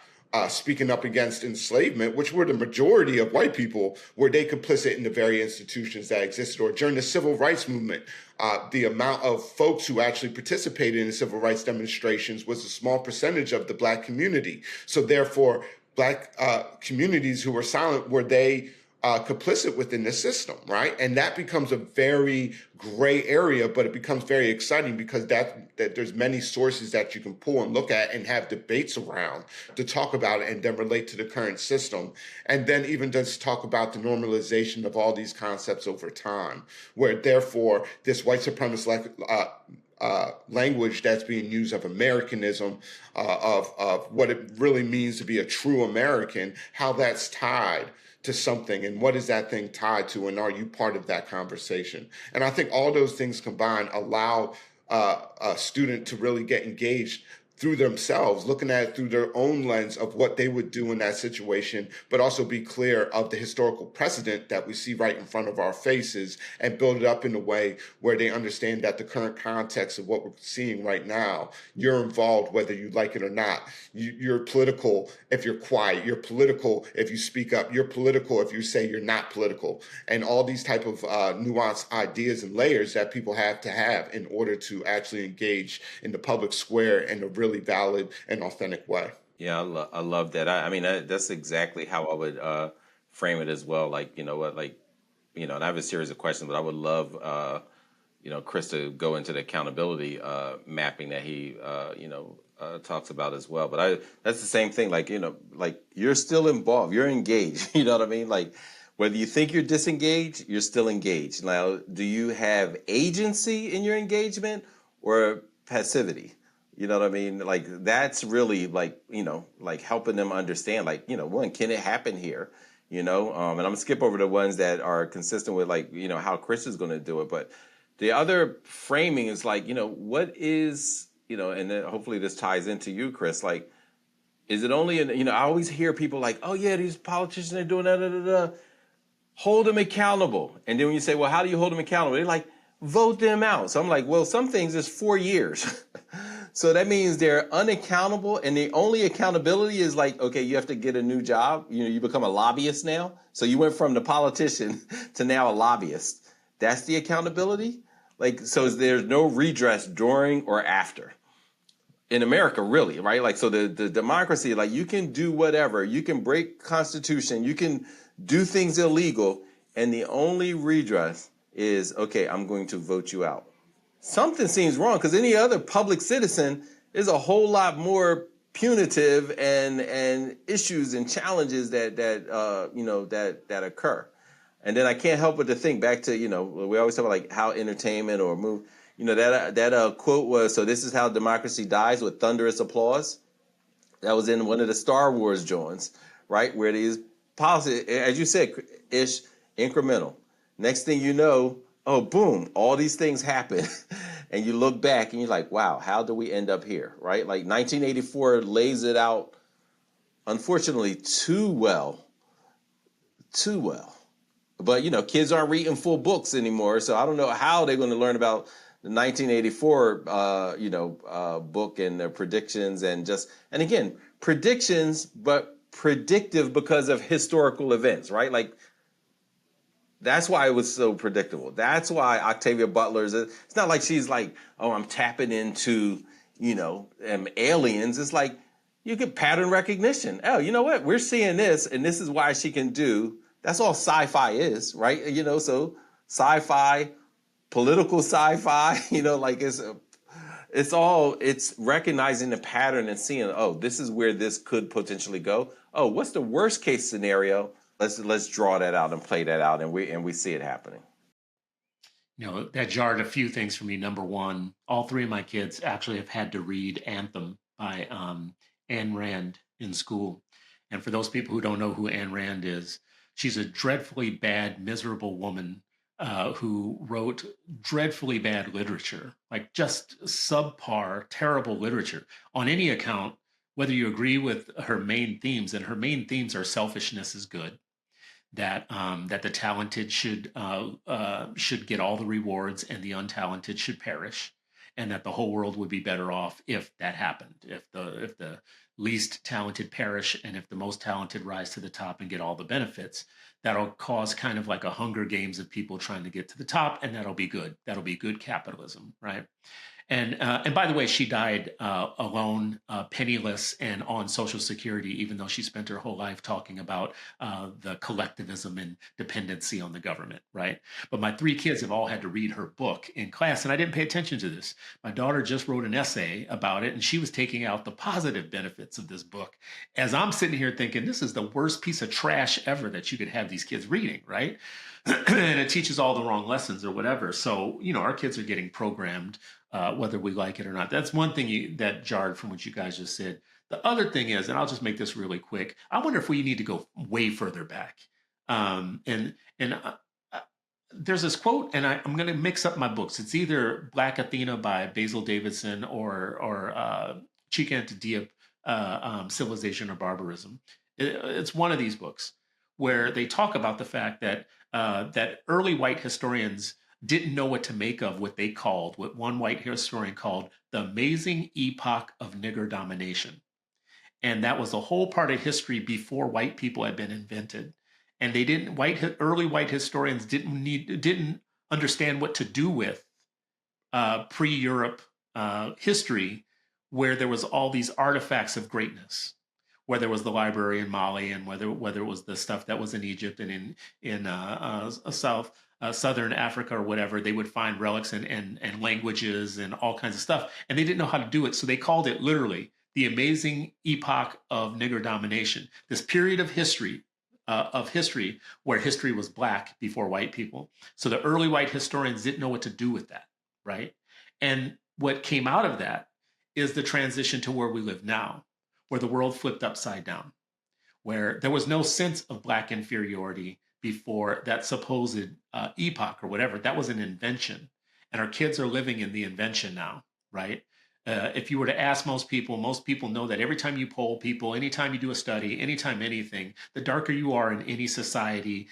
speaking up against enslavement, which were the majority of white people, were they complicit in the very institutions that existed? Or during the civil rights movement, the amount of folks who actually participated in the civil rights demonstrations was a small percentage of the Black community. So therefore, Black communities who were silent, were they complicit within the system, right? And that becomes a very gray area, but it becomes very exciting because that there's many sources that you can pull and look at and have debates around to talk about it and then relate to the current system. And then even just talk about the normalization of all these concepts over time, where therefore this white supremacist language that's being used of Americanism, of what it really means to be a true American, how that's tied to something, and what is that thing tied to, and are you part of that conversation? And I think all those things combined allow a student to really get engaged through themselves, looking at it through their own lens of what they would do in that situation, but also be clear of the historical precedent that we see right in front of our faces and build it up in a way where they understand that the current context of what we're seeing right now, you're involved whether you like it or not. You're political if you're quiet. You're political if you speak up. You're political if you say you're not political. And all these type of nuanced ideas and layers that people have to have in order to actually engage in the public square in a really valid and authentic way. Yeah, I love that. I mean, that's exactly how I would frame it as well. Like, you know what, like, you know, and I have a series of questions, but I would love, you know, Chris to go into the accountability mapping that he, you know, talks about as well. But that's the same thing. Like, you know, like you're still involved, you're engaged. You know what I mean? Like, whether you think you're disengaged, you're still engaged. Now, do you have agency in your engagement or passivity? You know what I mean? Like, that's really like, you know, like helping them understand, like, you know, one, can it happen here? You know, and I'm gonna skip over the ones that are consistent with, like, you know, how Chris is going to do it. But the other framing is like, you know, what is, you know, and then hopefully this ties into you, Chris. Like, is it only, you know, I always hear people like, oh yeah, these politicians are doing that. Hold them accountable. And then when you say, well, how do you hold them accountable? They're like, vote them out. So I'm like, well, some things is 4 years. So that means they're unaccountable, and the only accountability is like, okay, you have to get a new job. You know, you become a lobbyist now. So you went from the politician to now a lobbyist. That's the accountability. Like, so there's no redress during or after. In America, really, right? Like, so the democracy, like, you can do whatever. You can break Constitution. You can do things illegal. And the only redress is, okay, I'm going to vote you out. Something seems wrong, because any other public citizen is a whole lot more punitive and issues and challenges that you know, that occur. And then I can't help but to think back to, you know, we always talk about like how entertainment or move, you know, that quote was, so this is how democracy dies, with thunderous applause. That was in one of the Star Wars joints, right? Where these policies, as you said, ish, incremental. Next thing you know, oh, boom, all these things happen. And you look back and you're like, wow, how do we end up here, right? Like 1984 lays it out, unfortunately, too well. But, you know, kids aren't reading full books anymore, so I don't know how they're going to learn about the 1984, you know, book and their predictions and again, predictions, but predictive because of historical events, right? Like, that's why it was so predictable. That's why Octavia Butler's, it's not like she's like, oh, I'm tapping into, you know, aliens. It's like, you get pattern recognition. Oh, you know what? We're seeing this, and this is why she can do. That's all sci-fi is, right? You know, so sci-fi, political sci-fi, you know, like it's recognizing the pattern and seeing, oh, this is where this could potentially go. Oh, what's the worst case scenario? Let's draw that out and play that out, and we see it happening. You know, that jarred a few things for me. Number one, all three of my kids actually have had to read Anthem by Ayn Rand in school. And for those people who don't know who Ayn Rand is, she's a dreadfully bad, miserable woman who wrote dreadfully bad literature, like just subpar, terrible literature on any account, whether you agree with her main themes, and her main themes are selfishness is good, that the talented should get all the rewards and the untalented should perish, and that the whole world would be better off if that happened, if the least talented perish and if the most talented rise to the top and get all the benefits. That'll cause kind of like a Hunger Games of people trying to get to the top, and that'll be good. That'll be good capitalism, right? And by the way, she died alone, penniless, and on Social Security, even though she spent her whole life talking about the collectivism and dependency on the government, right? But my three kids have all had to read her book in class, and I didn't pay attention to this. My daughter just wrote an essay about it, and she was taking out the positive benefits of this book. As I'm sitting here thinking, this is the worst piece of trash ever that you could have these kids reading, right? And it teaches all the wrong lessons or whatever. So, our kids are getting programmed whether we like it or not. That's one thing that jarred from what you guys just said. The other thing is, and I'll just make this really quick, I wonder if we need to go way further back. And there's this quote, and I'm going to mix up my books. It's either Black Athena by Basil Davidson or Chica Antioquia, Civilization or Barbarism. It's one of these books where they talk about the fact that that early white historians didn't know what to make of what one white historian called the amazing epoch of nigger domination. And that was the whole part of history before white people had been invented. And they didn't, early white historians didn't understand what to do with pre-Europe history, where there was all these artifacts of greatness, where there was the library in Mali, and whether it was the stuff that was in Egypt and in Southern Africa or whatever. They would find relics and languages and all kinds of stuff, and they didn't know how to do it. So they called it literally the amazing epoch of nigger domination. This period of history where history was black before white people. So the early white historians didn't know what to do with that, right? And what came out of that is the transition to where we live now, where the world flipped upside down, where there was no sense of black inferiority before that supposed epoch or whatever. That was an invention. And our kids are living in the invention now, right? If you were to ask most people know that every time you poll people, anytime you do a study, anytime anything, the darker you are in any society,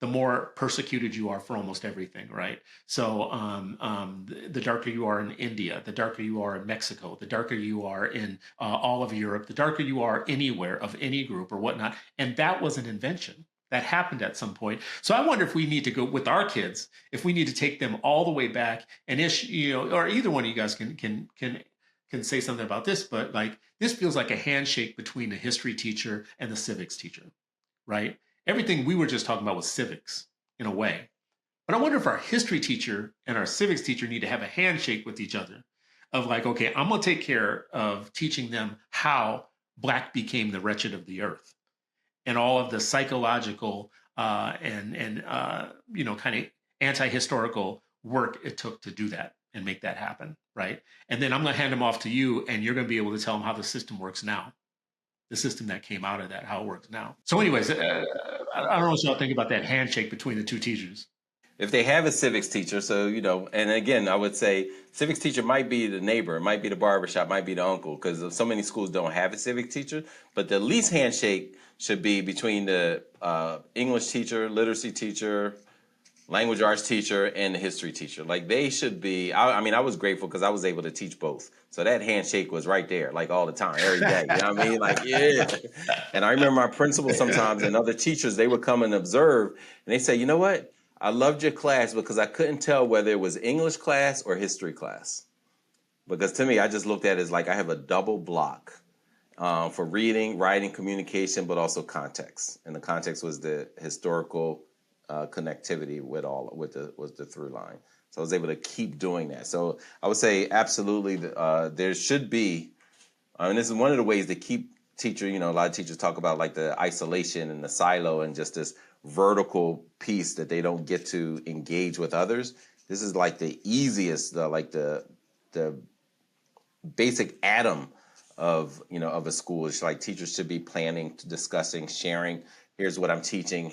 the more persecuted you are for almost everything, right? So the darker you are in India, the darker you are in Mexico, the darker you are in all of Europe, the darker you are anywhere of any group or whatnot. And that was an invention that happened at some point. So I wonder if we need to go with our kids, if we need to take them all the way back and or either one of you guys can say something about this, but like this feels like a handshake between the history teacher and the civics teacher, right? Everything we were just talking about was civics in a way. But I wonder if our history teacher and our civics teacher need to have a handshake with each other of like, okay, I'm going to take care of teaching them how Black became the wretched of the earth and all of the psychological and kind of anti-historical work it took to do that and make that happen, right? And then I'm going to hand them off to you, and you're going to be able to tell them how the system works now. The system that came out of that, how it works now. So anyways, I don't know what y'all think about that handshake between the two teachers. If they have a civics teacher, so, and again, I would say civics teacher might be the neighbor, might be the barbershop, might be the uncle, because so many schools don't have a civics teacher. But the least handshake should be between the English teacher, literacy teacher, language arts teacher, and the history teacher. Like they should be. I mean, I was grateful because I was able to teach both. So that handshake was right there, like all the time, every day. You know what I mean? Like, yeah. And I remember my principal sometimes and other teachers, they would come and observe, and they say, you know what? I loved your class because I couldn't tell whether it was English class or history class. Because to me, I just looked at it as like I have a double block for reading, writing, communication, but also context. And the context was the historical connectivity with the through line. So I was able to keep doing that. So I would say absolutely there should be, and this is one of the ways to keep teacher, a lot of teachers talk about like the isolation and the silo and just this vertical piece that they don't get to engage with others. This is like the easiest, the basic atom of a school. It's like teachers should be planning, discussing, sharing. Here's what I'm teaching.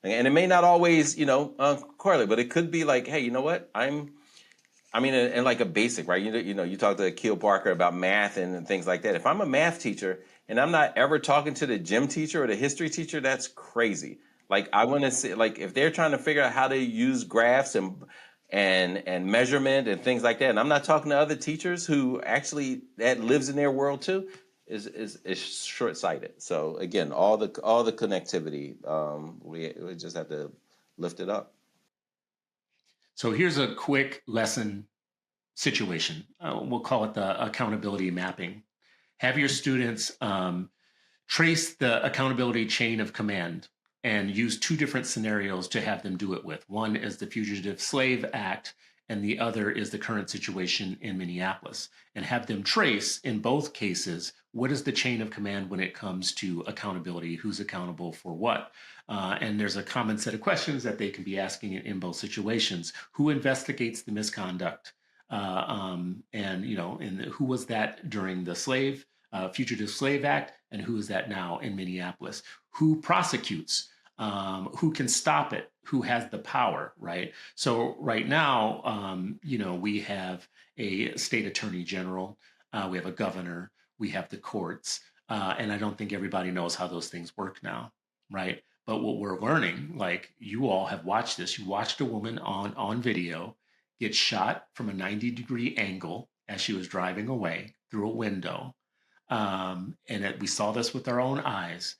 And it may not always, correlate, but it could be like, hey, you know what? And like a basic, right? You talk to Akil Parker about math and things like that. If I'm a math teacher and I'm not ever talking to the gym teacher or the history teacher, that's crazy. Like I want to see, like if they're trying to figure out how to use graphs and measurement and things like that, and I'm not talking to other teachers who actually that lives in their world too, is short-sighted. So again, all the connectivity, we just have to lift it up. So here's a quick lesson situation. We'll call it the accountability mapping. Have your students trace the accountability chain of command and use two different scenarios to have them do it with. One is the Fugitive Slave Act, and the other is the current situation in Minneapolis. And have them trace, in both cases, what is the chain of command when it comes to accountability, who's accountable for what. And there's a common set of questions that they can be asking in both situations. Who investigates the misconduct? And who was that during the Fugitive Slave Act, and who is that now in Minneapolis? Who prosecutes? Who can stop it? Who has the power, right? So right now, we have a state attorney general, we have a governor, we have the courts, and I don't think everybody knows how those things work now, right? But what we're learning, like you all have watched this, you watched a woman on video get shot from a 90-degree angle as she was driving away through a window. We saw this with our own eyes.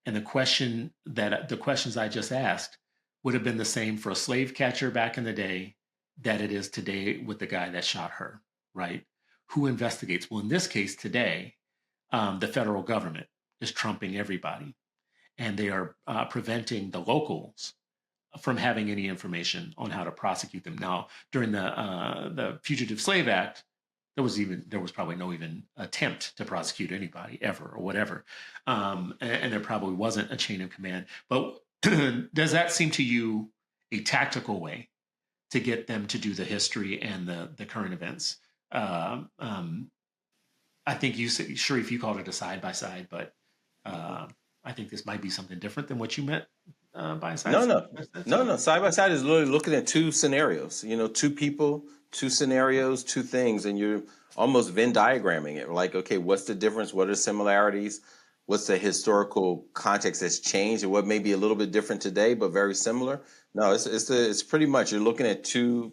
And the questions I just asked would have been the same for a slave catcher back in the day that it is today with the guy that shot her, right? Who investigates? Well, in this case today, the federal government is trumping everybody, and they are preventing the locals from having any information on how to prosecute them. Now, during the Fugitive Slave Act, there was probably no even attempt to prosecute anybody ever or whatever, and there probably wasn't a chain of command. But does that seem to you a tactical way to get them to do the history and the current events? I think you said, Sharif, you called it a side by side, but I think this might be something different than what you meant by side. No. Side by side is literally looking at two scenarios. Two people, two scenarios, two things, and you're almost Venn diagramming it. Like, okay, what's the difference? What are the similarities? What's the historical context that's changed, and what may be a little bit different today, but very similar? No, it's pretty much you're looking at two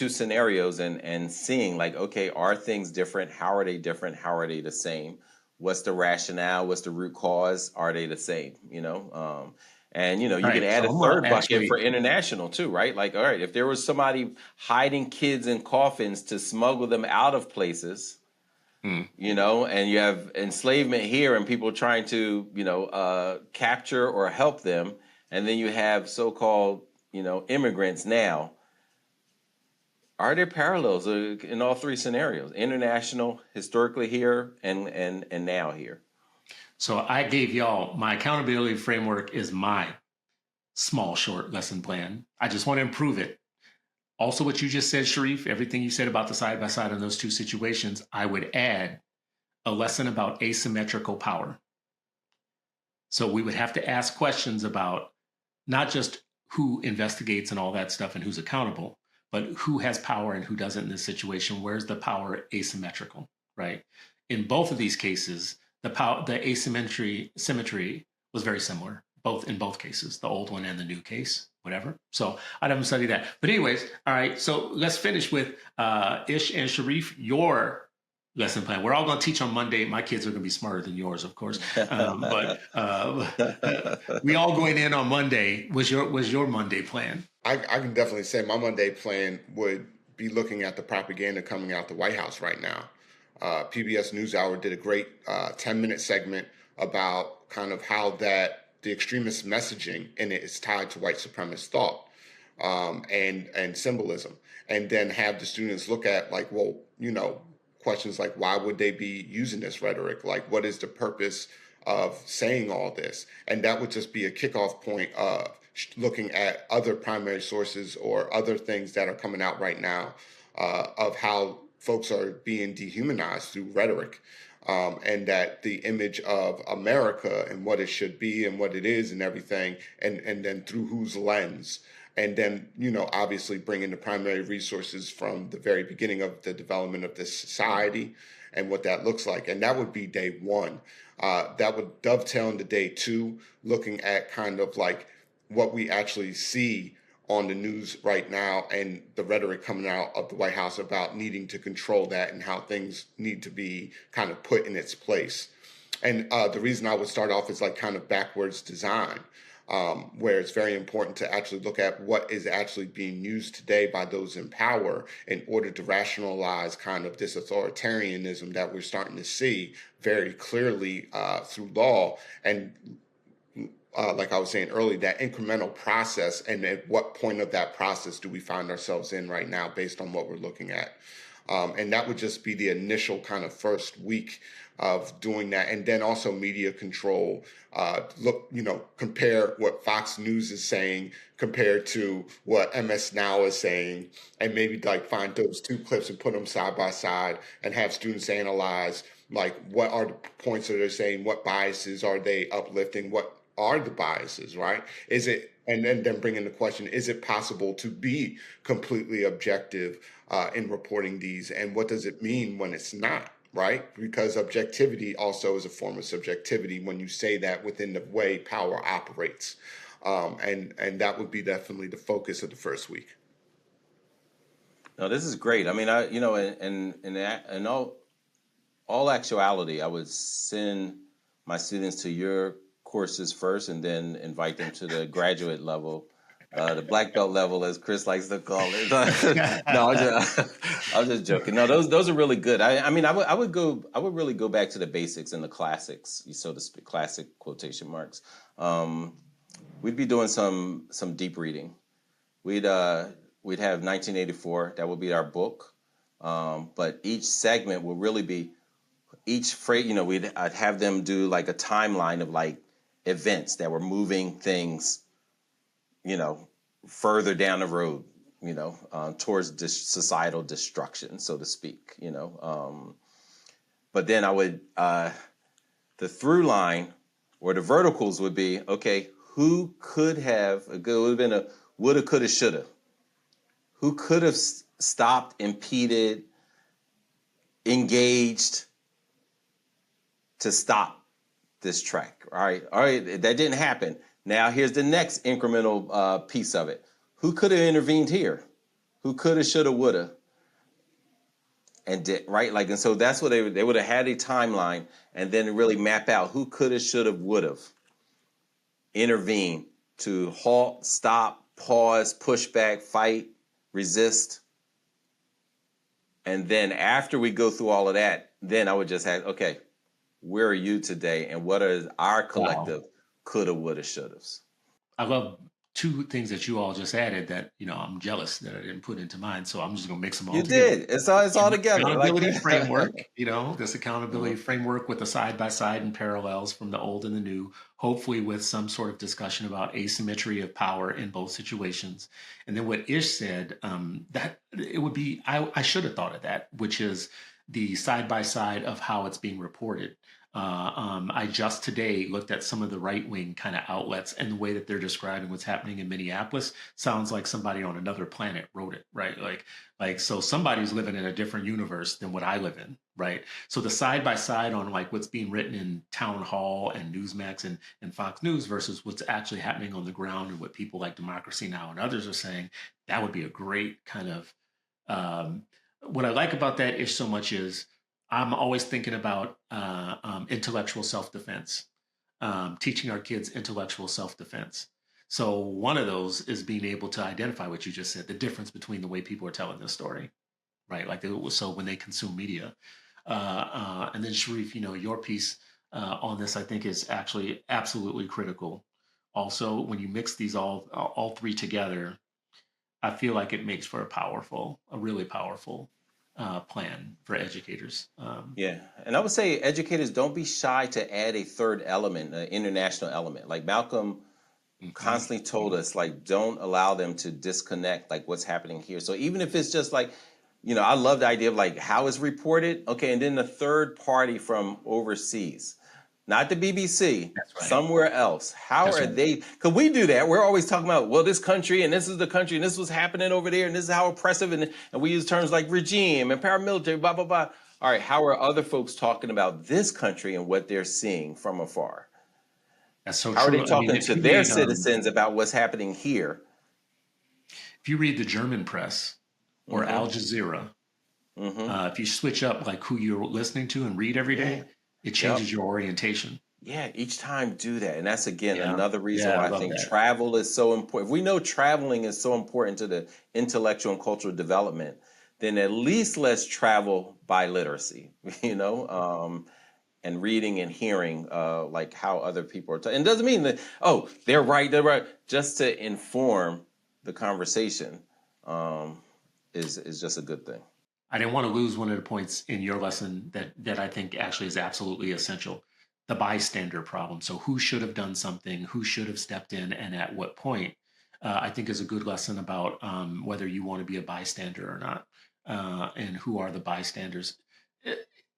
scenarios and seeing like, okay, are things different? How are they different? How are they the same? What's the rationale? What's the root cause? Are they the same? And you can add a third bucket for international too, right? Like, all right, if there was somebody hiding kids in coffins to smuggle them out of places, and you have enslavement here and people trying to, capture or help them, and then you have so-called, immigrants now. Are there parallels in all three scenarios? International, historically here, and now here. So I gave y'all my accountability framework is my small, short lesson plan. I just want to improve it. Also, what you just said, Sharif, everything you said about the side by side in those two situations, I would add a lesson about asymmetrical power. So we would have to ask questions about not just who investigates and all that stuff and who's accountable, but who has power and who doesn't in this situation. Where's the power asymmetrical, right? In both of these cases, the symmetry was very similar, in both cases, the old one and the new case, whatever. So I haven't studied that. But anyways, all right, so let's finish with Ish and Sharif, your lesson plan. We're all going to teach on Monday. My kids are going to be smarter than yours, of course. But we all going in on Monday. Was your Monday plan? I can definitely say my Monday plan would be looking at the propaganda coming out the White House right now. PBS NewsHour did a great 10-minute segment about kind of how that the extremist messaging in it is tied to white supremacist thought and symbolism, and then have the students look at like, well, questions like, why would they be using this rhetoric? Like, what is the purpose of saying all this? And that would just be a kickoff point of looking at other primary sources or other things that are coming out right now of how folks are being dehumanized through rhetoric, and that the image of America and what it should be and what it is and everything, and then through whose lens. And then, obviously bringing the primary resources from the very beginning of the development of this society and what that looks like. And that would be day one. That would dovetail into day two, looking at kind of like what we actually see on the news right now and the rhetoric coming out of the White House about needing to control that and how things need to be kind of put in its place. And the reason I would start off is like kind of backwards design. where it's very important to actually look at what is actually being used today by those in power in order to rationalize kind of this authoritarianism that we're starting to see very clearly through law. And like I was saying earlier, that incremental process, and at what point of that process do we find ourselves in right now based on what we're looking at. And that would just be the initial kind of first week of doing that. And then also media control, compare what Fox News is saying compared to what MS Now is saying, and maybe like find those two clips and put them side by side and have students analyze like what are the points that they're saying, what biases are they uplifting, what are the biases, right? Is it, and then bring in the question, is it possible to be completely objective in reporting these? And what does it mean when it's not, right? Because objectivity also is a form of subjectivity when you say that within the way power operates. And that would be definitely the focus of the first week. No, this is great. I mean, in all actuality, I would send my students to your courses first, and then invite them to the graduate level, the black belt level, as Chris likes to call it. No, I'm just joking. No, those are really good. I mean, I would really go back to the basics and the classics, so to speak, classic quotation marks. We'd be doing some deep reading. We'd have 1984. That would be our book. But each segment will really be each phrase. I'd have them do like a timeline of like events that were moving things, further down the road, towards societal destruction, so to speak, But then I would, the through line or the verticals would be, okay, who could have, it would have been a woulda, coulda, shoulda. Who could have stopped, impeded, engaged to stop this track? All right, that didn't happen. Now here's the next incremental piece of it. Who could have intervened here? Who coulda, shoulda, woulda, and did, right? Like, and so that's what they would have had a timeline, and then really map out who coulda, shoulda, woulda intervene to halt, stop, pause, push back, fight, resist. And then after we go through all of that, then I would just have, okay, where are you today, and what are our collective coulda, woulda, shouldas? I love two things that you all just added that, I'm jealous that I didn't put into mine. So I'm just going to mix them all together. You did. It's all together. Accountability framework, this accountability framework with the side-by-side and parallels from the old and the new, hopefully with some sort of discussion about asymmetry of power in both situations. And then what Ish said, that it would be, I should have thought of that, which is the side-by-side of how it's being reported. I just today looked at some of the right-wing kind of outlets, and the way that they're describing what's happening in Minneapolis sounds like somebody on another planet wrote it, right? Like so somebody's living in a different universe than what I live in, right? So the side-by-side on like what's being written in Town Hall and Newsmax and Fox News versus what's actually happening on the ground and what people like Democracy Now! And others are saying, that would be a great kind of, what I like about that Ish so much is, I'm always thinking about intellectual self-defense, teaching our kids intellectual self-defense. So one of those is being able to identify what you just said, the difference between the way people are telling this story, right? Like, so when they consume media. And then Sharif, your piece on this, I think, is actually absolutely critical. Also, when you mix these all three together, I feel like it makes for a really powerful plan for educators. Yeah, and I would say educators, don't be shy to add a third element, an international element. Like Malcolm constantly told us, like, don't allow them to disconnect like what's happening here. So even if it's just like, I love the idea of like how it's reported. Okay, and then the third party from overseas. Not the BBC, That's right. Somewhere else. How That's are right. they? Because we do that. We're always talking about, well, this country, and this is the country, and this was happening over there, and this is how oppressive, and we use terms like regime and paramilitary, blah, blah, blah. All right, how are other folks talking about this country and what they're seeing from afar? That's so How true. are they talking if to you their read, citizens about what's happening here? If you read the German press or Al Jazeera, if you switch up like who you're listening to and read every day, it changes your orientation. Yeah, each time do that. And that's again Yeah. another reason Yeah, I why I love think that. travel is so important. If we know traveling is so important to the intellectual and cultural development, then at least let's travel by literacy, you know, and reading and hearing like how other people are and it doesn't mean that, oh, they're right. Just to inform the conversation um, is just a good thing. I didn't want to lose one of the points in your lesson that I think actually is absolutely essential. The bystander problem. So who should have done something, who should have stepped in, and at what point, I think is a good lesson about whether you want to be a bystander or not, and who are the bystanders.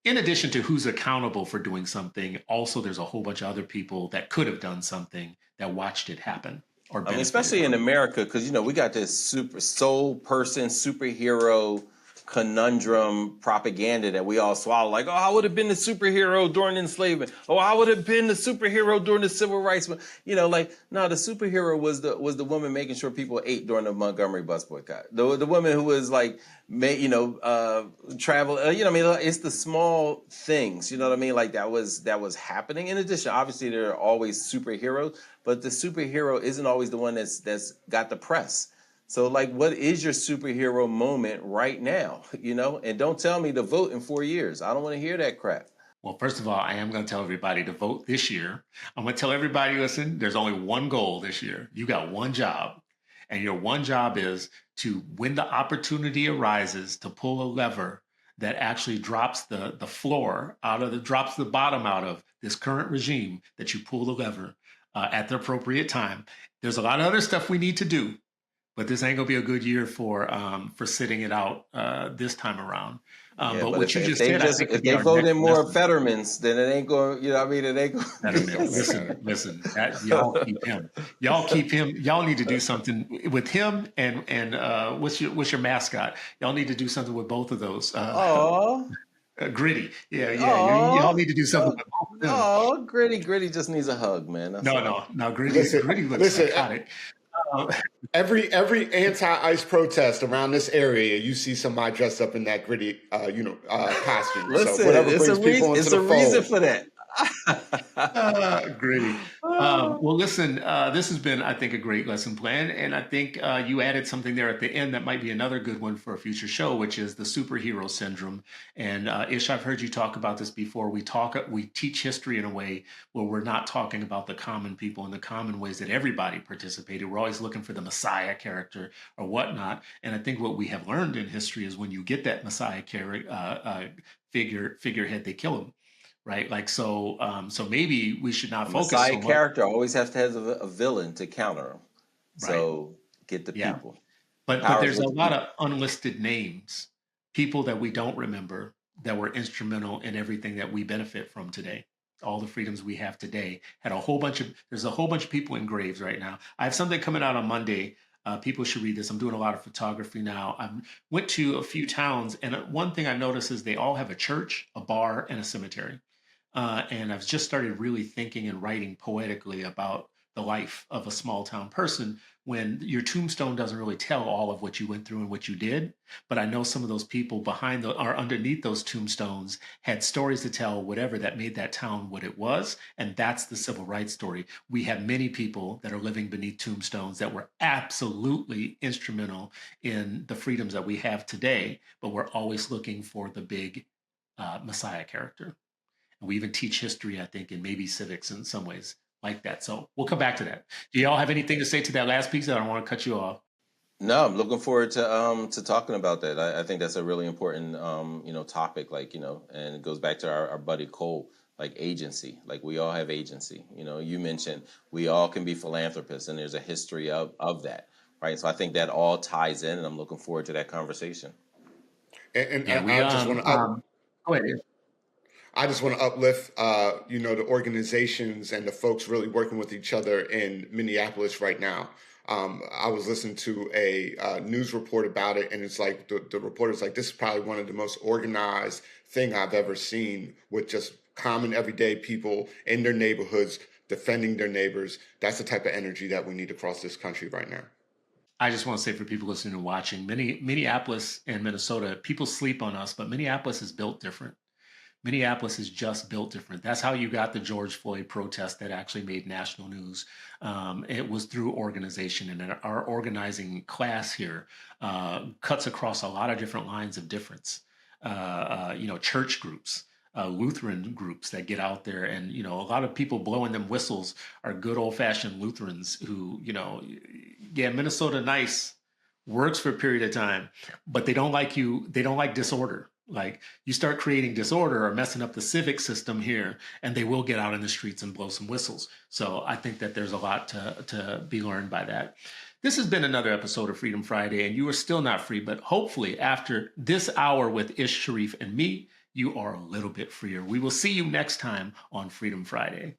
In addition to who's accountable for doing something, also there's a whole bunch of other people that could have done something that watched it happen or I mean, benefited especially in from it. America, because you know we got this super soul person, superhero conundrum propaganda that we all swallow. Like, oh, I would have been the superhero during enslavement. Oh, I would have been the superhero during the civil rights. You know, like, no, the superhero was the woman making sure people ate during the Montgomery bus boycott. The woman who was like, travel. You know, what I mean, it's the small things. You know what I mean? Like that was happening. In addition, obviously, there are always superheroes, but the superhero isn't always the one that's got the press. So, like, what is your superhero moment right now? You know, and don't tell me to vote in 4 years. I don't want to hear that crap. Well, first of all, I am going to tell everybody to vote this year. I'm going to tell everybody, listen, there's only one goal this year. You got one job. And your one job is to, when the opportunity arises, to pull a lever that actually drops the floor out of drops the bottom out of this current regime, that you pull the lever at the appropriate time. There's a lot of other stuff we need to do, but this ain't gonna be a good year for sitting it out this time around. Yeah, But but what you if just they said, I just think, could if be they our vote next in more lesson. Fettermans, then it ain't going. You know, what I mean, it ain't going to be. Betterment. Listen. That y'all keep him. Y'all keep him. Y'all need to do something with him and what's your mascot? Y'all need to do something with both of those. Oh, Gritty. Yeah, yeah. Y'all oh, need to do something with both of them. oh, gritty just needs a hug, man. That's No, all. no, no. Gritty, Listen, Gritty looks listen. psychotic. Uh, Every anti-ICE protest around this area, you see somebody dressed up in that gritty, costume. So Listen, whatever it's a brings reason. people into It's the a reason fold. for that. Gritty. Well, listen, this has been, I think, a great lesson plan. And I think you added something there at the end that might be another good one for a future show, which is the superhero syndrome. And Ish, I've heard you talk about this before. We teach history in a way where we're not talking about the common people and the common ways that everybody participated. We're always looking for the Messiah character or whatnot. And I think what we have learned in history is when you get that Messiah character, figurehead, they kill him, right? Like so. So maybe we should not A focus Messiah so much, character always has to have a villain to counter him. right? So get the Yeah, people. but Powers there's a with the lot of people. unlisted names, people that we don't remember that were instrumental in everything that we benefit from today. All the freedoms we have today had a whole bunch of. There's a whole bunch of people in graves right now. I have something coming out on Monday. People should read this. I'm doing a lot of photography now. I went to a few towns, and one thing I noticed is they all have a church, a bar, and a cemetery. And I've just started really thinking and writing poetically about the life of a small town person when your tombstone doesn't really tell all of what you went through and what you did. But I know some of those people behind or underneath those tombstones had stories to tell, whatever that made that town what it was. And that's the civil rights story. We have many people that are living beneath tombstones that were absolutely instrumental in the freedoms that we have today, but we're always looking for the big Messiah character. And we even teach history, I think, and maybe civics in some ways like that. So we'll come back to that. Do y'all have anything to say to that last piece? I don't want to cut you off. No, I'm looking forward to talking about that. I think that's a really important topic. Like and it goes back to our buddy Cole, like agency. Like we all have agency. You mentioned we all can be philanthropists, and there's a history of that, right? So I think that all ties in, and I'm looking forward to that conversation. And Yeah, we I just want to go ahead. I just want to uplift, the organizations and the folks really working with each other in Minneapolis right now. I was listening to a news report about it, and it's like the reporter's like, this is probably one of the most organized thing I've ever seen, with just common everyday people in their neighborhoods defending their neighbors. That's the type of energy that we need across this country right now. I just want to say for people listening and watching, Minneapolis and Minnesota, people sleep on us, but Minneapolis is built different. Minneapolis is just built different. That's how you got the George Floyd protest that actually made national news. It was through organization, and our organizing class here cuts across a lot of different lines of difference. Church groups, Lutheran groups that get out there, and a lot of people blowing them whistles are good old fashioned Lutherans who, yeah, Minnesota nice works for a period of time, but they don't like you. They don't like disorder. Like, you start creating disorder or messing up the civic system here, and they will get out in the streets and blow some whistles. So I think that there's a lot to be learned by that. This has been another episode of Freedom Friday, and you are still not free, but hopefully after this hour with Ish Sharif and me, you are a little bit freer. We will see you next time on Freedom Friday.